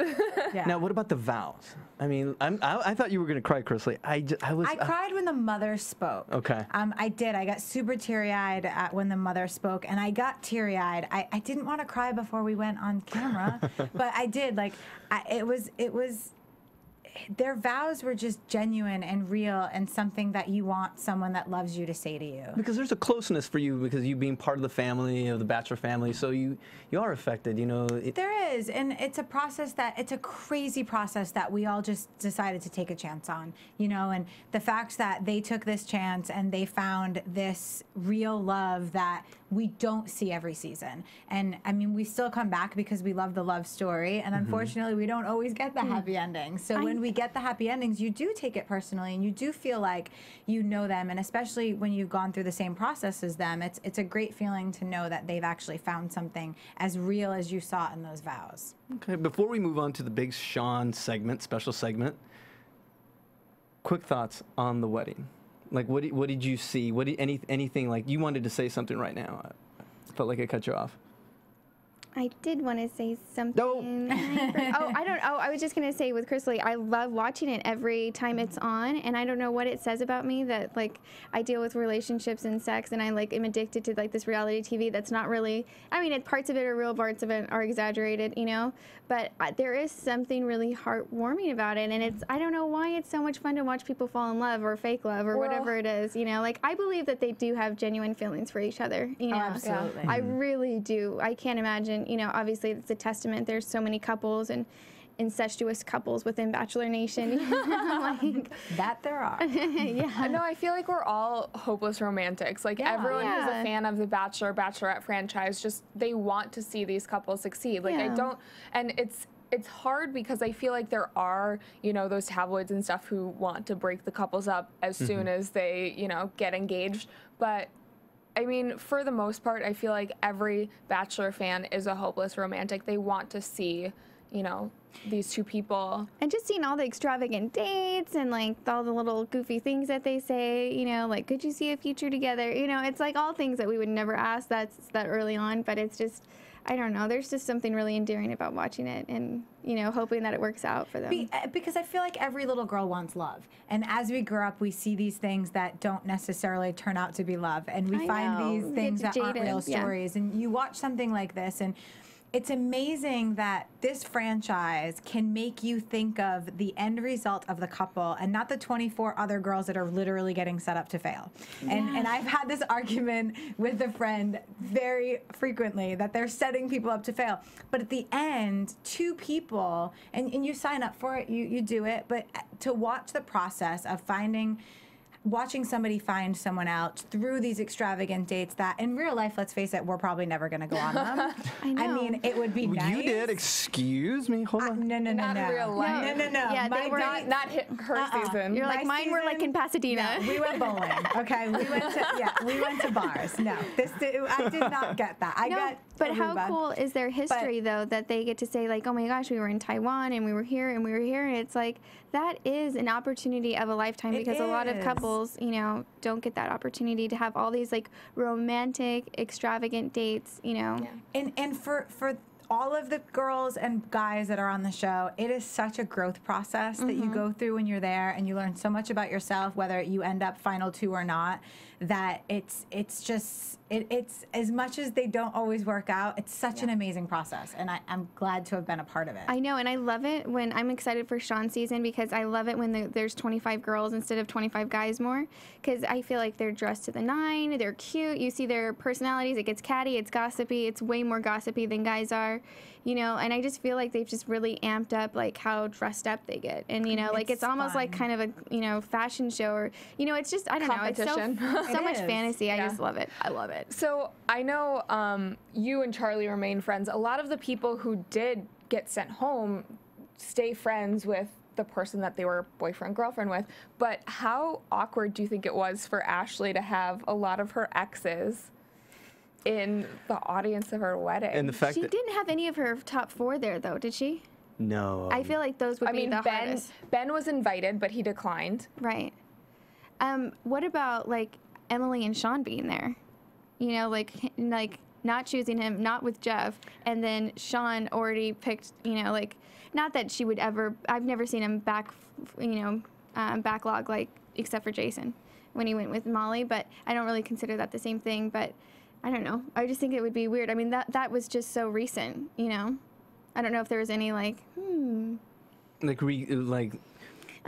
Yeah. Now, what about the vows? I mean, I thought you were gonna cry, Krisily. I was. I cried when the mother spoke. Okay. I did. I got super teary-eyed when the mother spoke, and I got teary-eyed. I didn't want to cry before we went on camera, but I did. Like, it was. Their vows were just genuine and real, and something that you want someone that loves you to say to you. Because there's a closeness for you because you being part of the family, of the Bachelor family, so you are affected, you know. There is, and it's a process it's a crazy process that we all just decided to take a chance on, you know, and the fact that they took this chance and they found this real love that we don't see every season. And I mean, we still come back because we love the love story, and unfortunately we don't always get the happy endings. So when we get the happy endings, you do take it personally, and you do feel like you know them, and especially when you've gone through the same process as them, it's a great feeling to know that they've actually found something as real as you saw in those vows. Okay, before we move on to the big Sean segment, special segment, quick thoughts on the wedding. Like, what did you see? Anything, like, you wanted to say something right now. I felt like I cut you off. I did want to say something. I was just going to say with Krisily, I love watching it every time it's on, and I don't know what it says about me that, like, I deal with relationships and sex, and I, like, am addicted to, like, this reality TV that's not really, I mean, parts of it are real, parts of it are exaggerated, you know, but there is something really heartwarming about it, and I don't know why it's so much fun to watch people fall in love or fake love or whatever it is, you know, like, I believe that they do have genuine feelings for each other, you know. Absolutely. I really do. I can't imagine, you know, obviously it's a testament. There's so many couples and incestuous couples within Bachelor Nation. Like, That there are. yeah. No, I feel like we're all hopeless romantics. Like everyone who's a Yeah. fan of the Bachelor, Bachelorette franchise, just they want to see these couples succeed. Like I Yeah. don't, and it's hard because I feel like there are, you know, those tabloids and stuff who want to break the couples up as soon as they, you know, get engaged. But I mean, for the most part, I feel like every Bachelor fan is a hopeless romantic. They want to see, you know, these two people. And just seeing all the extravagant dates and, like, all the little goofy things that they say, you know, like, could you see a future together? You know, it's like all things that we would never ask that early on, but it's just, I don't know. There's just something really endearing about watching it and, you know, hoping that it works out for them. Because I feel like every little girl wants love. And as we grow up, we see these things that don't necessarily turn out to be love. And we I find know. these We get things that aren't real jaded, yeah. stories. And you watch something like this, and it's amazing that this franchise can make you think of the end result of the couple and not the 24 other girls that are literally getting set up to fail. And I've had this argument with a friend very frequently that they're setting people up to fail. But at the end, two people, and you sign up for it, you do it, but to watch the process of watching somebody find someone out through these extravagant dates that in real life, let's face it, we're probably never going to go on them. I know. I mean, it would be nice. You did? Excuse me? Hold on. No. Not real life. No. Yeah, they were Not her season. You're like, mine were like in Pasadena. No, we went bowling. Okay, we went to bars. No, I did not get that. I got. But how Aruba. cool is their history, though, that they get to say, like, oh my gosh, we were in Taiwan and we were here and we were here. And it's like, that is an opportunity of a lifetime It because a lot of is. couples, you know, don't get that opportunity to have all these, like, romantic, extravagant dates, you know. Yeah. And for all of the girls and guys that are on the show, it is such a growth process that you go through when you're there, and you learn so much about yourself, whether you end up final two or not, that it's as much as they don't always work out, it's such an amazing process, and I'm glad to have been a part of it. I know, and I love it when I'm excited for Sean's season because I love it when there's 25 girls instead of 25 guys more because I feel like they're dressed to the nine, they're cute, you see their personalities, it gets catty, it's gossipy, it's way more gossipy than guys are, you know, and I just feel like they've just really amped up like how dressed up they get, and you know, like it's almost like kind of a, you know, fashion show, or you know, it's just, I don't know, it's Competition. so much is. fantasy. I just love it. I love it. So I know you and Charlie remain friends. A lot of the people who did get sent home stay friends with the person that they were boyfriend girlfriend with. But how awkward do you think it was for Ashley to have a lot of her exes in the audience of her wedding? And the fact She that didn't have any of her top 4 there, though, did she? no, I feel like those would be the hardest. Ben was invited, but he declined. Right. What about like Emily and Sean being there? You know, like not choosing him, not with Jeff, and then Sean already picked. You know, like not that she would ever. I've never seen him backlog like except for Jason when he went with Molly, but I don't really consider that the same thing. But I don't know. I just think it would be weird. I mean, that was just so recent. You know, I don't know if there was any like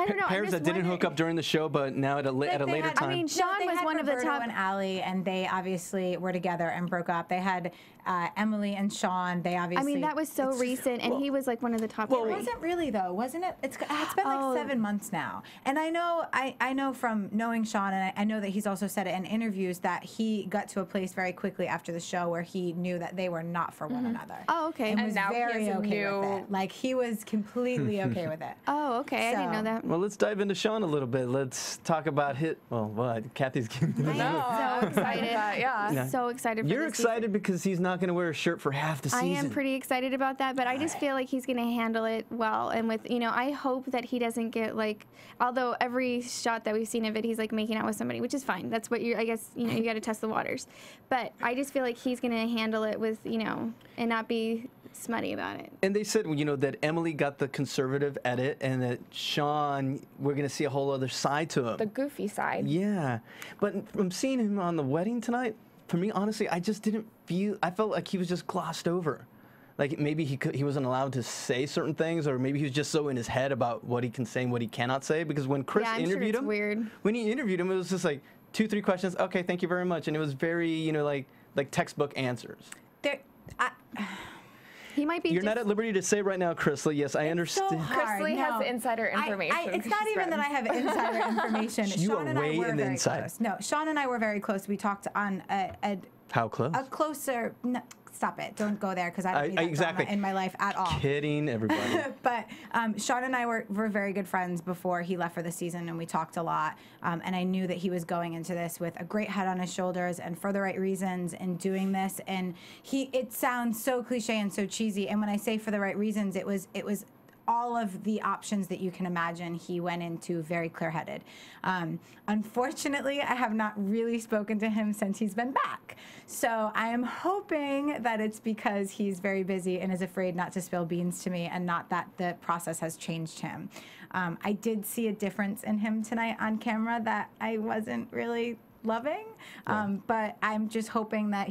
I don't know. pairs that didn't hook up during the show, but now at a later time. I mean, Sean was one of the top. And Allie, and they obviously were together and broke up. They had Emily and Sean. They obviously. I mean, that was so recent, and he was like one of the top. It wasn't really though, wasn't it? It's been like 7 months now, and I know from knowing Sean, and I know that he's also said it in interviews that he got to a place very quickly after the show where he knew that they were not for one another. Oh, okay. And And was now he very has a okay with new- it. Like he was completely okay with it. Oh, okay. I didn't know So- that. Well, let's dive into Sean a little bit. Let's talk about what Kathy's giving I am so excited. Yeah. So excited for You're this excited season. because he's not going to wear a shirt for half the I season. am pretty excited about that, but I just feel like he's going to handle it well. And with, I hope that he doesn't get like, although every shot that we've seen of it, he's like making out with somebody, which is fine. That's what I guess, you got to test the waters. But I just feel like he's going to handle it with, and not be smutty about it. And they said, that Emily got the conservative edit and that Sean, we're going to see a whole other side to him. The goofy side. Yeah. But from seeing him on the wedding tonight, for me, honestly, I just didn't I felt like he was just glossed over. Like maybe he wasn't allowed to say certain things, or maybe he was just so in his head about what he can say and what he cannot say. Because when Chris Yeah, I'm sure interviewed it's him, weird. when he interviewed him, it was just like 2-3 questions. Okay, thank you very much. And it was very, like textbook answers. He might be You're not at liberty to say right now, Krisily. Yes, I understand. Krisily has insider information. It's not even that I have insider information. You Sean are and I way were in the very inside. close. No, Sean and I were very close. We talked on How close? a closer. No, stop it! Don't go there because I don't need that exactly. drama in my life at all. Kidding, everybody. But Sean and I were very good friends before he left for the season, and we talked a lot. And I knew that he was going into this with a great head on his shoulders and for the right reasons and doing this. And it sounds so cliche and so cheesy. And when I say for the right reasons, it was all of the options that you can imagine he went into very clear-headed. Unfortunately, I have not really spoken to him since he's been back. So I am hoping that it's because he's very busy and is afraid not to spill beans to me and not that the process has changed him. I did see a difference in him tonight on camera that I wasn't really loving, but I'm just hoping that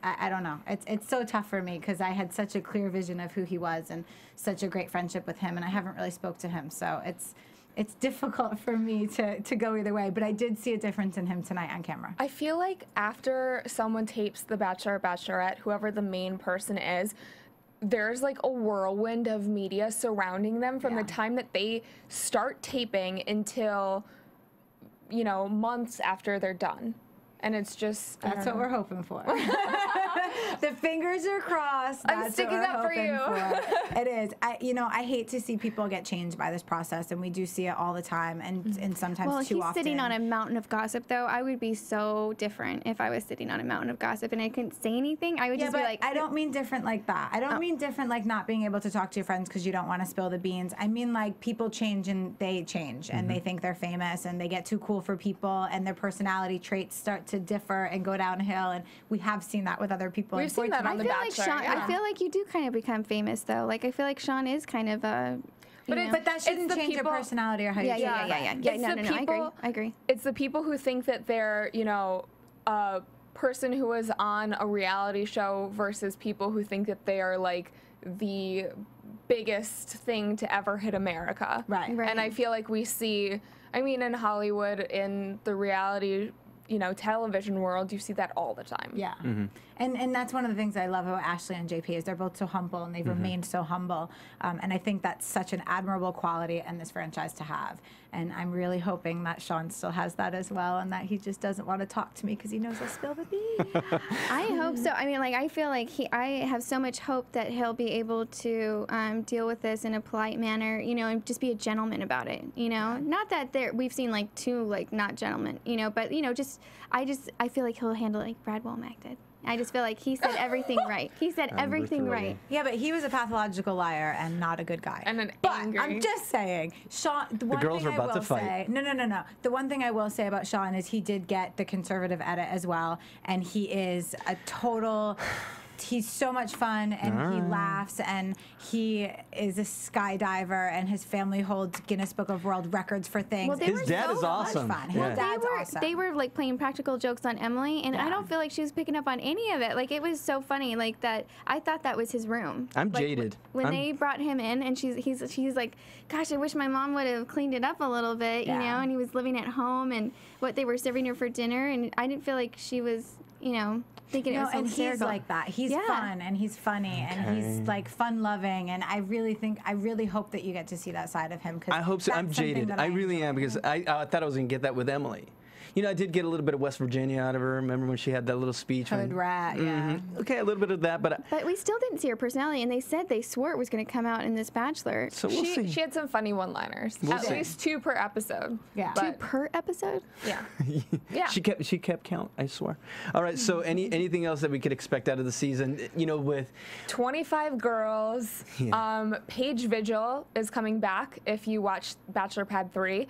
I don't know. It's so tough for me because I had such a clear vision of who he was and such a great friendship with him, and I haven't really spoke to him, so it's difficult for me to go either way, but I did see a difference in him tonight on camera. I feel like after someone tapes The Bachelor or Bachelorette, whoever the main person is, there's like a whirlwind of media surrounding them from the time that they start taping until months after they're done. And it's just That's what we're hoping for. The fingers are crossed. I'm That's sticking what we're up for hoping you. for. It is. I hate to see people get changed by this process, and we do see it all the time, and sometimes Well, too he's often. sitting on a mountain of gossip, though. I would be so different if I was sitting on a mountain of gossip and I couldn't say anything. I would Yeah, just but be like, I don't mean different like that. I don't mean different like not being able to talk to your friends because you don't want to spill the beans. I mean like people change and they change and they think they're famous and they get too cool for people and their personality traits start to differ and go downhill. And we have seen that with other people. We've seen that on The I feel like Bachelor. Sean. yeah. I feel like you do kind of become famous, though. Like I feel like Sean is kind of a. But that shouldn't the change your people- personality or how you Yeah, treat yeah, your yeah, yeah, friends. yeah. It's No, the no, no. I agree. people- I agree. It's the people who think that they're, a person who is on a reality show versus people who think that they are like the biggest thing to ever hit America. Right. Right. And I feel like we see, in Hollywood, in the reality, television world, you see that all the time. Yeah. And that's one of the things I love about Ashley and JP is they're both so humble and they've remained so humble. And I think that's such an admirable quality in this franchise to have. And I'm really hoping that Sean still has that as well, and that he just doesn't want to talk to me because he knows I'll spill the beans. I hope so. I mean, like, I feel like I have so much hope that he'll be able to deal with this in a polite manner, you know, and just be a gentleman about it, you know. Not that we've seen like two like not gentlemen, you know, but you know, I feel like he'll handle it like Brad Womack did. I just feel like he said everything right. He said everything right. Yeah, but he was a pathological liar and not a good guy. And an but angry. I'm just saying, Sean. The one girls thing are I about to will fight. say, no. The one thing I will say about Sean is he did get the conservative edit as well, and he is a total. He's so much fun, and he laughs, and he is a skydiver, and his family holds Guinness Book of World Records for things. Well, they His were dad so is awesome. Fun. Yeah. His dad's awesome. They were like playing practical jokes on Emily, and I Yeah. don't feel like she was picking up on any of it. Like, it was so funny, like that. I thought that was his room. I'm Like, jaded. When they brought him in, and she's like, "Gosh, I wish my mom would have cleaned it up a little bit," you Yeah. know. And he was living at home, and what they were serving her for dinner, and I didn't feel like she was, you know, thinking it No, was so and he's hysterical. like that. He's Yeah. fun and he's funny and he's like fun-loving. And I really hope that you get to see that side of him. Cause I hope so. that's I'm something jaded. that I really am, because I thought I was going to get that with Emily. You know, I did get a little bit of West Virginia out of her. Remember when she had that little speech? Hood rat, yeah. Okay, a little bit of that, but But we still didn't see her personality, and they swore it was going to come out in this Bachelor. so we'll see. She had some funny one-liners. We'll At see. least 2 per episode. Yeah. But, Per episode? yeah. Yeah. She kept count, I swear. All right, so anything else that we could expect out of the season, you know, with 25 girls. Yeah. Paige Vigil is coming back if you watch Bachelor Pad 3.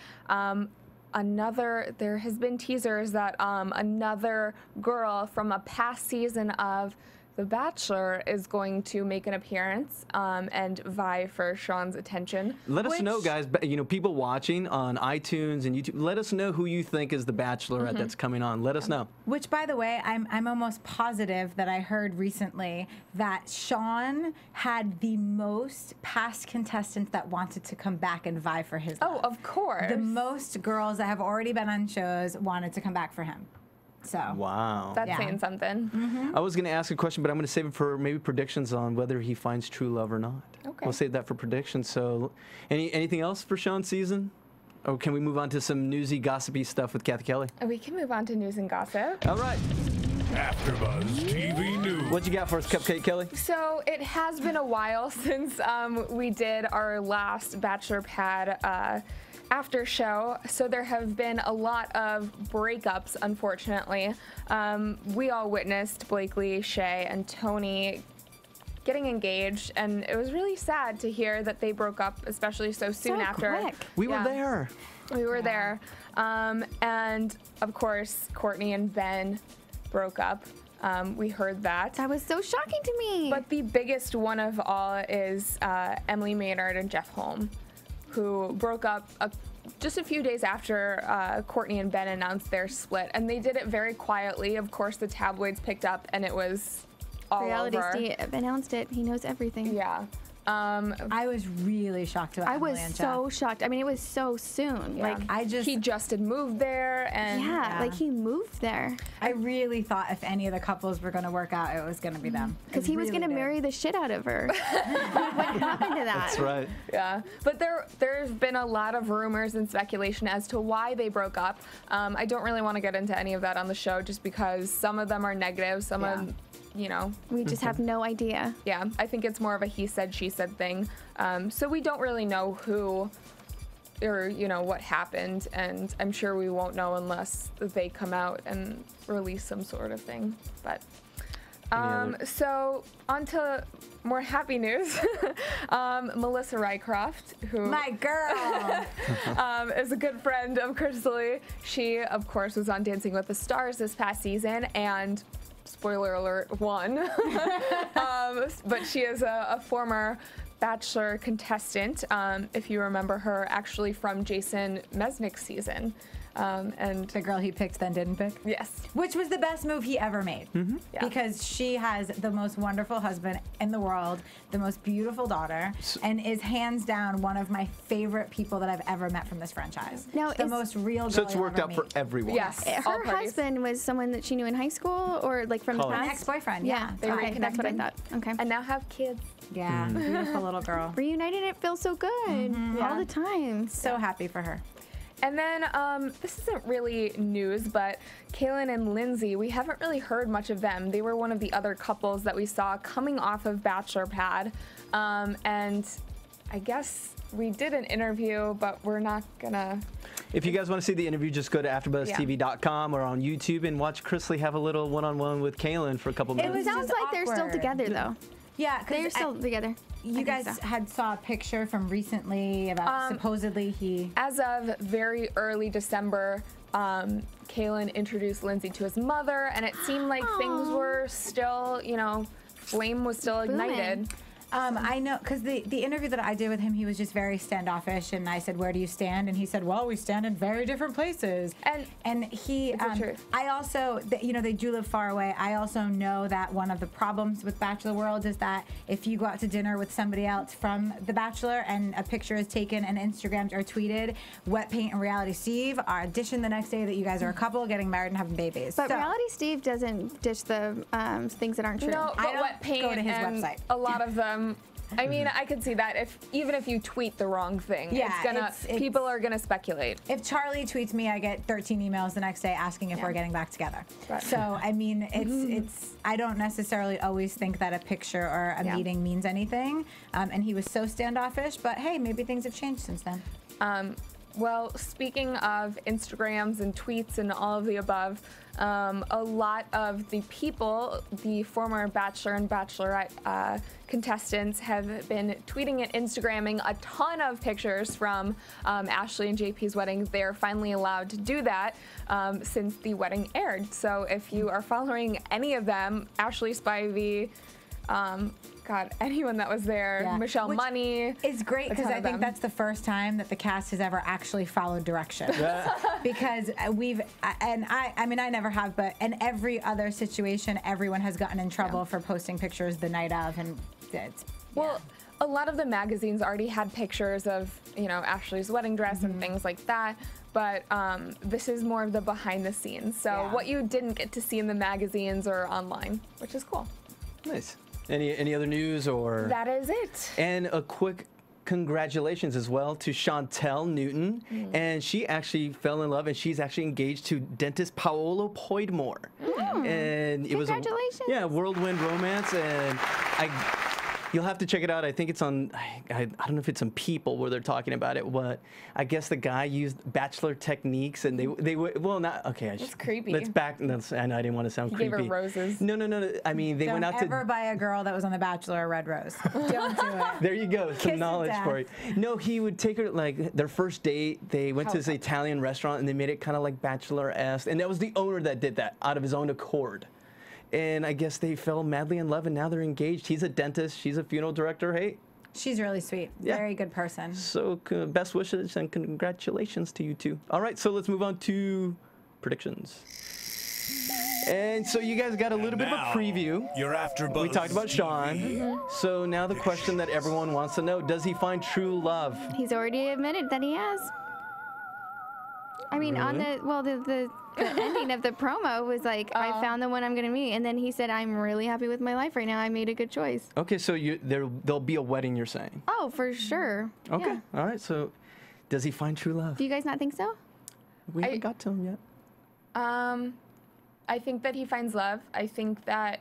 There has been teasers that another girl from a past season of The Bachelor is going to make an appearance and vie for Sean's attention. Let us know, guys. You know, people watching on iTunes and YouTube, let us know who you think is the Bachelorette that's coming on. Let us know. Which, by the way, I'm almost positive that I heard recently that Sean had the most past contestants that wanted to come back and vie for his Oh, love. of course. The most girls that have already been on shows wanted to come back for him. So Wow. That's Yeah. saying something. I was going to ask a question, but I'm going to save it for maybe predictions on whether he finds true love or not. Okay. We'll save that for predictions. So, anything else for Sean's season? Or can we move on to some newsy, gossipy stuff with Cathy Kelley? We can move on to news and gossip. All right. AfterBuzz TV News. What you got for us, Cupcake Kelley? So it has been a while since we did our last Bachelor Pad after show, so there have been a lot of breakups, unfortunately. We all witnessed Blakely, Shay, and Tony getting engaged, and it was really sad to hear that they broke up, especially so soon after. Quick. We were Yeah. there. We were there. And of course, Courtney and Ben broke up. We heard that. That was so shocking to me. But the biggest one of all is Emily Maynard and Jeff Holm, who broke up just a few days after Courtney and Ben announced their split. And they did it very quietly. Of course, the tabloids picked up, and it was all Reality over. Steve announced it. He knows everything. Yeah. I was really shocked about I was Emily and so Jeff. shocked. I mean, it was so soon. Yeah. Like, he just had moved there, and yeah, like he moved there I really thought if any of the couples were going to work out, it was going to be them. because he was really going to did. marry the shit out of her. What happened to that? That's right. Yeah, but there's been a lot of rumors and speculation as to why they broke up. I don't really want to get into any of that on the show, just because some of them are negative, some Yeah. of, you know, We just have no idea. yeah. I think it's more of a he said, she said thing. So we don't really know who or, you know, what happened, and I'm sure we won't know unless they come out and release some sort of thing. But so on to more happy news. Melissa Rycroft, who My girl. is a good friend of Krisily. She, of course, was on Dancing with the Stars this past season, and spoiler alert, won. But she is a former Bachelor contestant, if you remember her, actually from Jason Mesnick's season. And The girl he picked then didn't pick. yes, Which was the best move he ever made. Yeah. Because she has the most wonderful husband in the world, the most beautiful daughter, and is hands down one of my favorite people that I've ever met from this franchise. Now, She's the is- most real girl So it's you'll worked ever out for meet. everyone. yes. all Her parties. husband was someone that she knew in high school or like from the College. past? An ex-boyfriend, Yeah, yeah. They okay, that's what I reconnected. thought. Okay. And now have kids. Yeah, beautiful little girl. Reunited, it feels so good all the time. So happy for her. And then this isn't really news, but Kaylin and Lindsay, we haven't really heard much of them. They were one of the other couples that we saw coming off of Bachelor Pad. And I guess we did an interview, but we're not gonna. If you guys want to see the interview, just go to AfterBuzzTV.com or on YouTube and watch Krisily have a little one-on-one with Kaylin for a couple minutes. It sounds like they're still together, though. Yeah, they're still together. You guys had saw a picture from recently about supposedly he. As of very early December, Kaylin introduced Lindsay to his mother, and it seemed like things were still, you know, flame was still ignited. I know, because the interview that I did with him, he was just very standoffish, and I said, "Where do you stand?" And he said, "Well, we stand in very different places." And he, I also, you know, they do live far away. I also know that one of the problems with Bachelor World is that if you go out to dinner with somebody else from The Bachelor and a picture is taken and Instagrammed or tweeted, Wet Paint and Reality Steve are auditioned the next day that you guys are a couple getting married and having babies. But Reality Steve doesn't dish the things that aren't true. No, but Wet Paint go to his and website. a lot of them. I mean, I could see that even if you tweet the wrong thing, people are gonna speculate. If Charlie tweets me, I get 13 emails the next day asking if we're getting back together. Right. So I mean, it's I don't necessarily always think that a picture or a meeting means anything. And he was so standoffish, but hey, maybe things have changed since then. Well, speaking of Instagrams and tweets and all of the above, a lot of the people, the former Bachelor and Bachelorette contestants, have been tweeting and Instagramming a ton of pictures from Ashley and JP's wedding. They're finally allowed to do that since the wedding aired. So if you are following any of them, Ashley Spivey, God, anyone that was there, Michelle Money. It's great because I think that's the first time that the cast has ever actually followed direction. Because I mean, I never have, but in every other situation, everyone has gotten in trouble for posting pictures the night of, and it's. Well, a lot of the magazines already had pictures of, you know, Ashley's wedding dress and things like that. But this is more of the behind the scenes. So what you didn't get to see in the magazines or online, which is cool. Nice. Any other news or? That is it. And a quick congratulations as well to Chantel Newton, and she actually fell in love, and she's actually engaged to dentist Paolo Poidmore. And it was a whirlwind romance, and you'll have to check it out. I think it's on, I don't know if it's on People where they're talking about it, but I guess the guy used Bachelor techniques, and they well, not, okay. It's creepy. Let's back, I know I didn't want to sound creepy. Gave her roses. No. I mean, they went out to. Don't ever buy a girl that was on The Bachelor a red rose. Don't do it. There you go, some knowledge for you. No, he would take her, like, their first date, they went to this Italian restaurant, and they made it kind of like Bachelor-esque, and that was the owner that did that out of his own accord. And I guess they fell madly in love, and now they're engaged. He's a dentist. She's a funeral director. Hey. She's really sweet. Very good person. So best wishes and congratulations to you two. All right, so let's move on to predictions. And so you guys got a little bit of a preview. You're AfterBuzz. We talked about Sean. So now the question that everyone wants to know, does he find true love? He's already admitted that he has. I mean, on the ending of the promo was like, I found the one I'm going to meet. And then he said, I'm really happy with my life right now. I made a good choice. Okay, so there'll be a wedding, you're saying? Oh, for sure. Okay, yeah. All right. So does he find true love? Do you guys not think so? We haven't got to him yet. I think that he finds love. I think that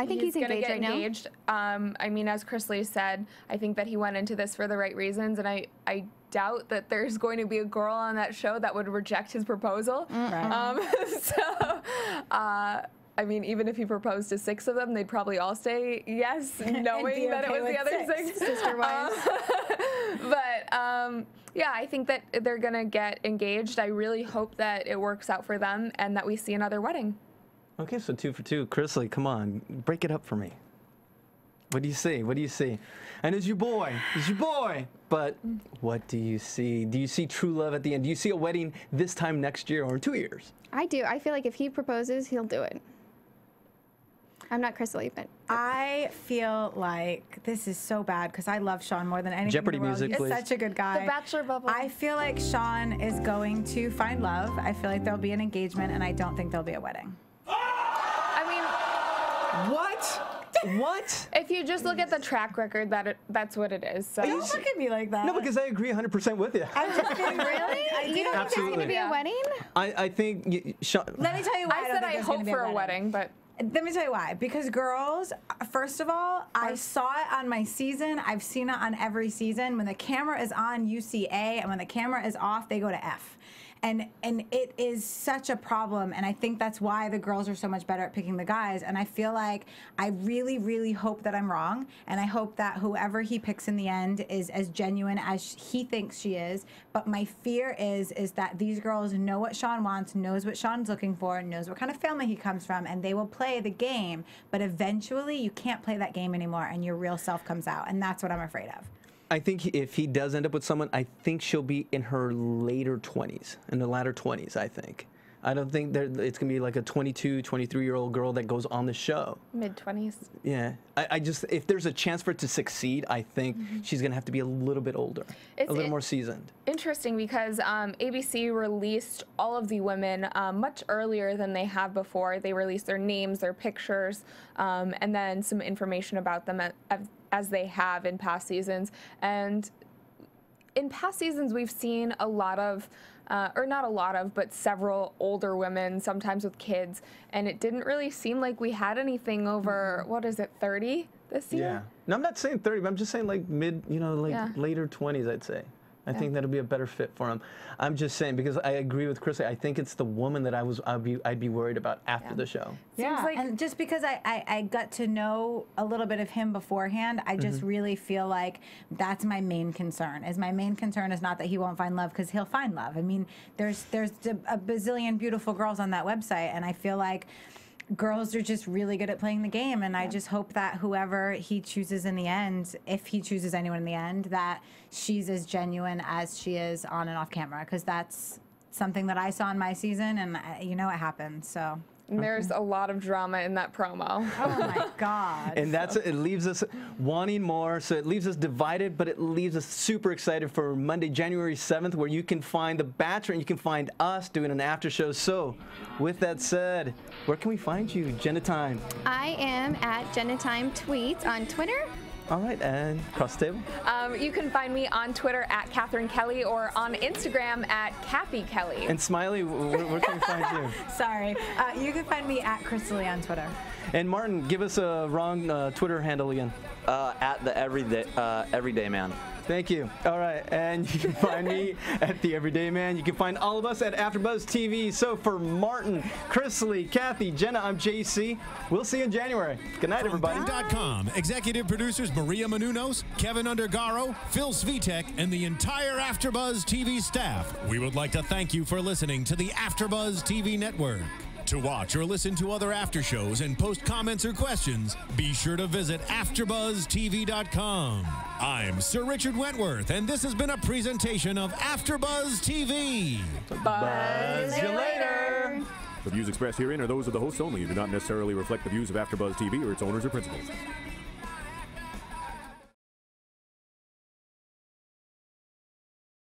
he's going to engaged get right now. engaged. I mean, as Krisily said, I think that he went into this for the right reasons, and I doubt that there's going to be a girl on that show that would reject his proposal. I mean, even if he proposed to 6 of them, they'd probably all say yes, knowing that it was the other 6. Sister-wise. But yeah, I think that they're going to get engaged. I really hope that it works out for them and that we see another wedding. Okay, so 2 for 2. Krisily, come on, break it up for me. What do you see? What do you see? And it's your boy. It's your boy. But what do you see? Do you see true love at the end? Do you see a wedding this time next year or in 2 years? I do. I feel like if he proposes, he'll do it. I'm not Krisily, but I feel like this is so bad because I love Sean more than anything. Jeopardy in the world. music, He's please. such a good guy. The Bachelor bubble. I feel like Sean is going to find love. I feel like there'll be an engagement, and I don't think there'll be a wedding. I mean, What? What? If you just look at the track record, that's what it is. So. Don't look at me like that. No, because I agree 100% with you. I'm just being Really? You don't think there's Absolutely. going to be a wedding? I think Let me tell you why I I, said don't think I there's hope gonna be for a wedding, but Let me tell you why. Because girls, first of all, I saw it on my season. I've seen it on every season. When the camera is on, you see A, and when the camera is off, they go to F. And it is such a problem, and I think that's why the girls are so much better at picking the guys. And I feel like I really, really hope that I'm wrong, and I hope that whoever he picks in the end is as genuine as he thinks she is. But my fear is that these girls know what Sean wants, knows what Sean's looking for, knows what kind of family he comes from, and they will play the game. But eventually, you can't play that game anymore, and your real self comes out, and that's what I'm afraid of. I think if he does end up with someone, I think she'll be in her later 20s, in the latter 20s, I think. I don't think it's going to be like a 22, 23-year-old girl that goes on the show. mid-20s. Yeah. I just, if there's a chance for it to succeed, I think she's going to have to be a little bit older, a little more seasoned. Interesting because ABC released all of the women much earlier than they have before. They released their names, their pictures, and then some information about them as they have in past seasons. And in past seasons, we've seen a lot of, or not a lot of, but several older women, sometimes with kids, and it didn't really seem like we had anything over, what is it, 30 this year? Yeah. No, I'm not saying 30, but I'm just saying like mid, later 20s, I'd say. I think that'll be a better fit for him. I'm just saying, because I agree with Krisily. I think it's the woman that I'd be worried about after the show. Yeah, and just because I got to know a little bit of him beforehand, I just really feel like that's my main concern. My main concern is not that he won't find love, because he'll find love. I mean, there's a bazillion beautiful girls on that website, and I feel like girls are just really good at playing the game, and I just hope that whoever he chooses in the end, if he chooses anyone in the end, that she's as genuine as she is on and off camera, because that's something that I saw in my season, and you know it happened, so. And there's a lot of drama in that promo. Oh my God. And it leaves us wanting more, so it leaves us divided, but it leaves us super excited for Monday, January 7th, where you can find The Bachelor and you can find us doing an after show. So, with that said, where can we find you, Jenna Time? I am at Jenna Time Tweets on Twitter. All right, and across the table? You can find me on Twitter at Catherine Kelley or on Instagram at Cathy Kelley. And Smiley, where can we find you? Sorry. You can find me at Krisily on Twitter. And Martin, give us a wrong Twitter handle again. At the Everyday Man. Thank you. All right, and you can find me at The Everyday Man. You can find all of us at AfterBuzz TV. So for Martin, Krisily, Cathy, Jenna, I'm JC. We'll see you in January. Good night, everybody. Bing.com, executive producers Maria Menounos, Kevin Undergaro, Phil Svitek, and the entire AfterBuzz TV staff. We would like to thank you for listening to the AfterBuzz TV network. To watch or listen to other after shows and post comments or questions, be sure to visit AfterBuzzTV.com. I'm Sir Richard Wentworth, and this has been a presentation of AfterBuzz TV. Buzz you later. The views expressed herein are those of the hosts only and do not necessarily reflect the views of AfterBuzz TV or its owners or principals.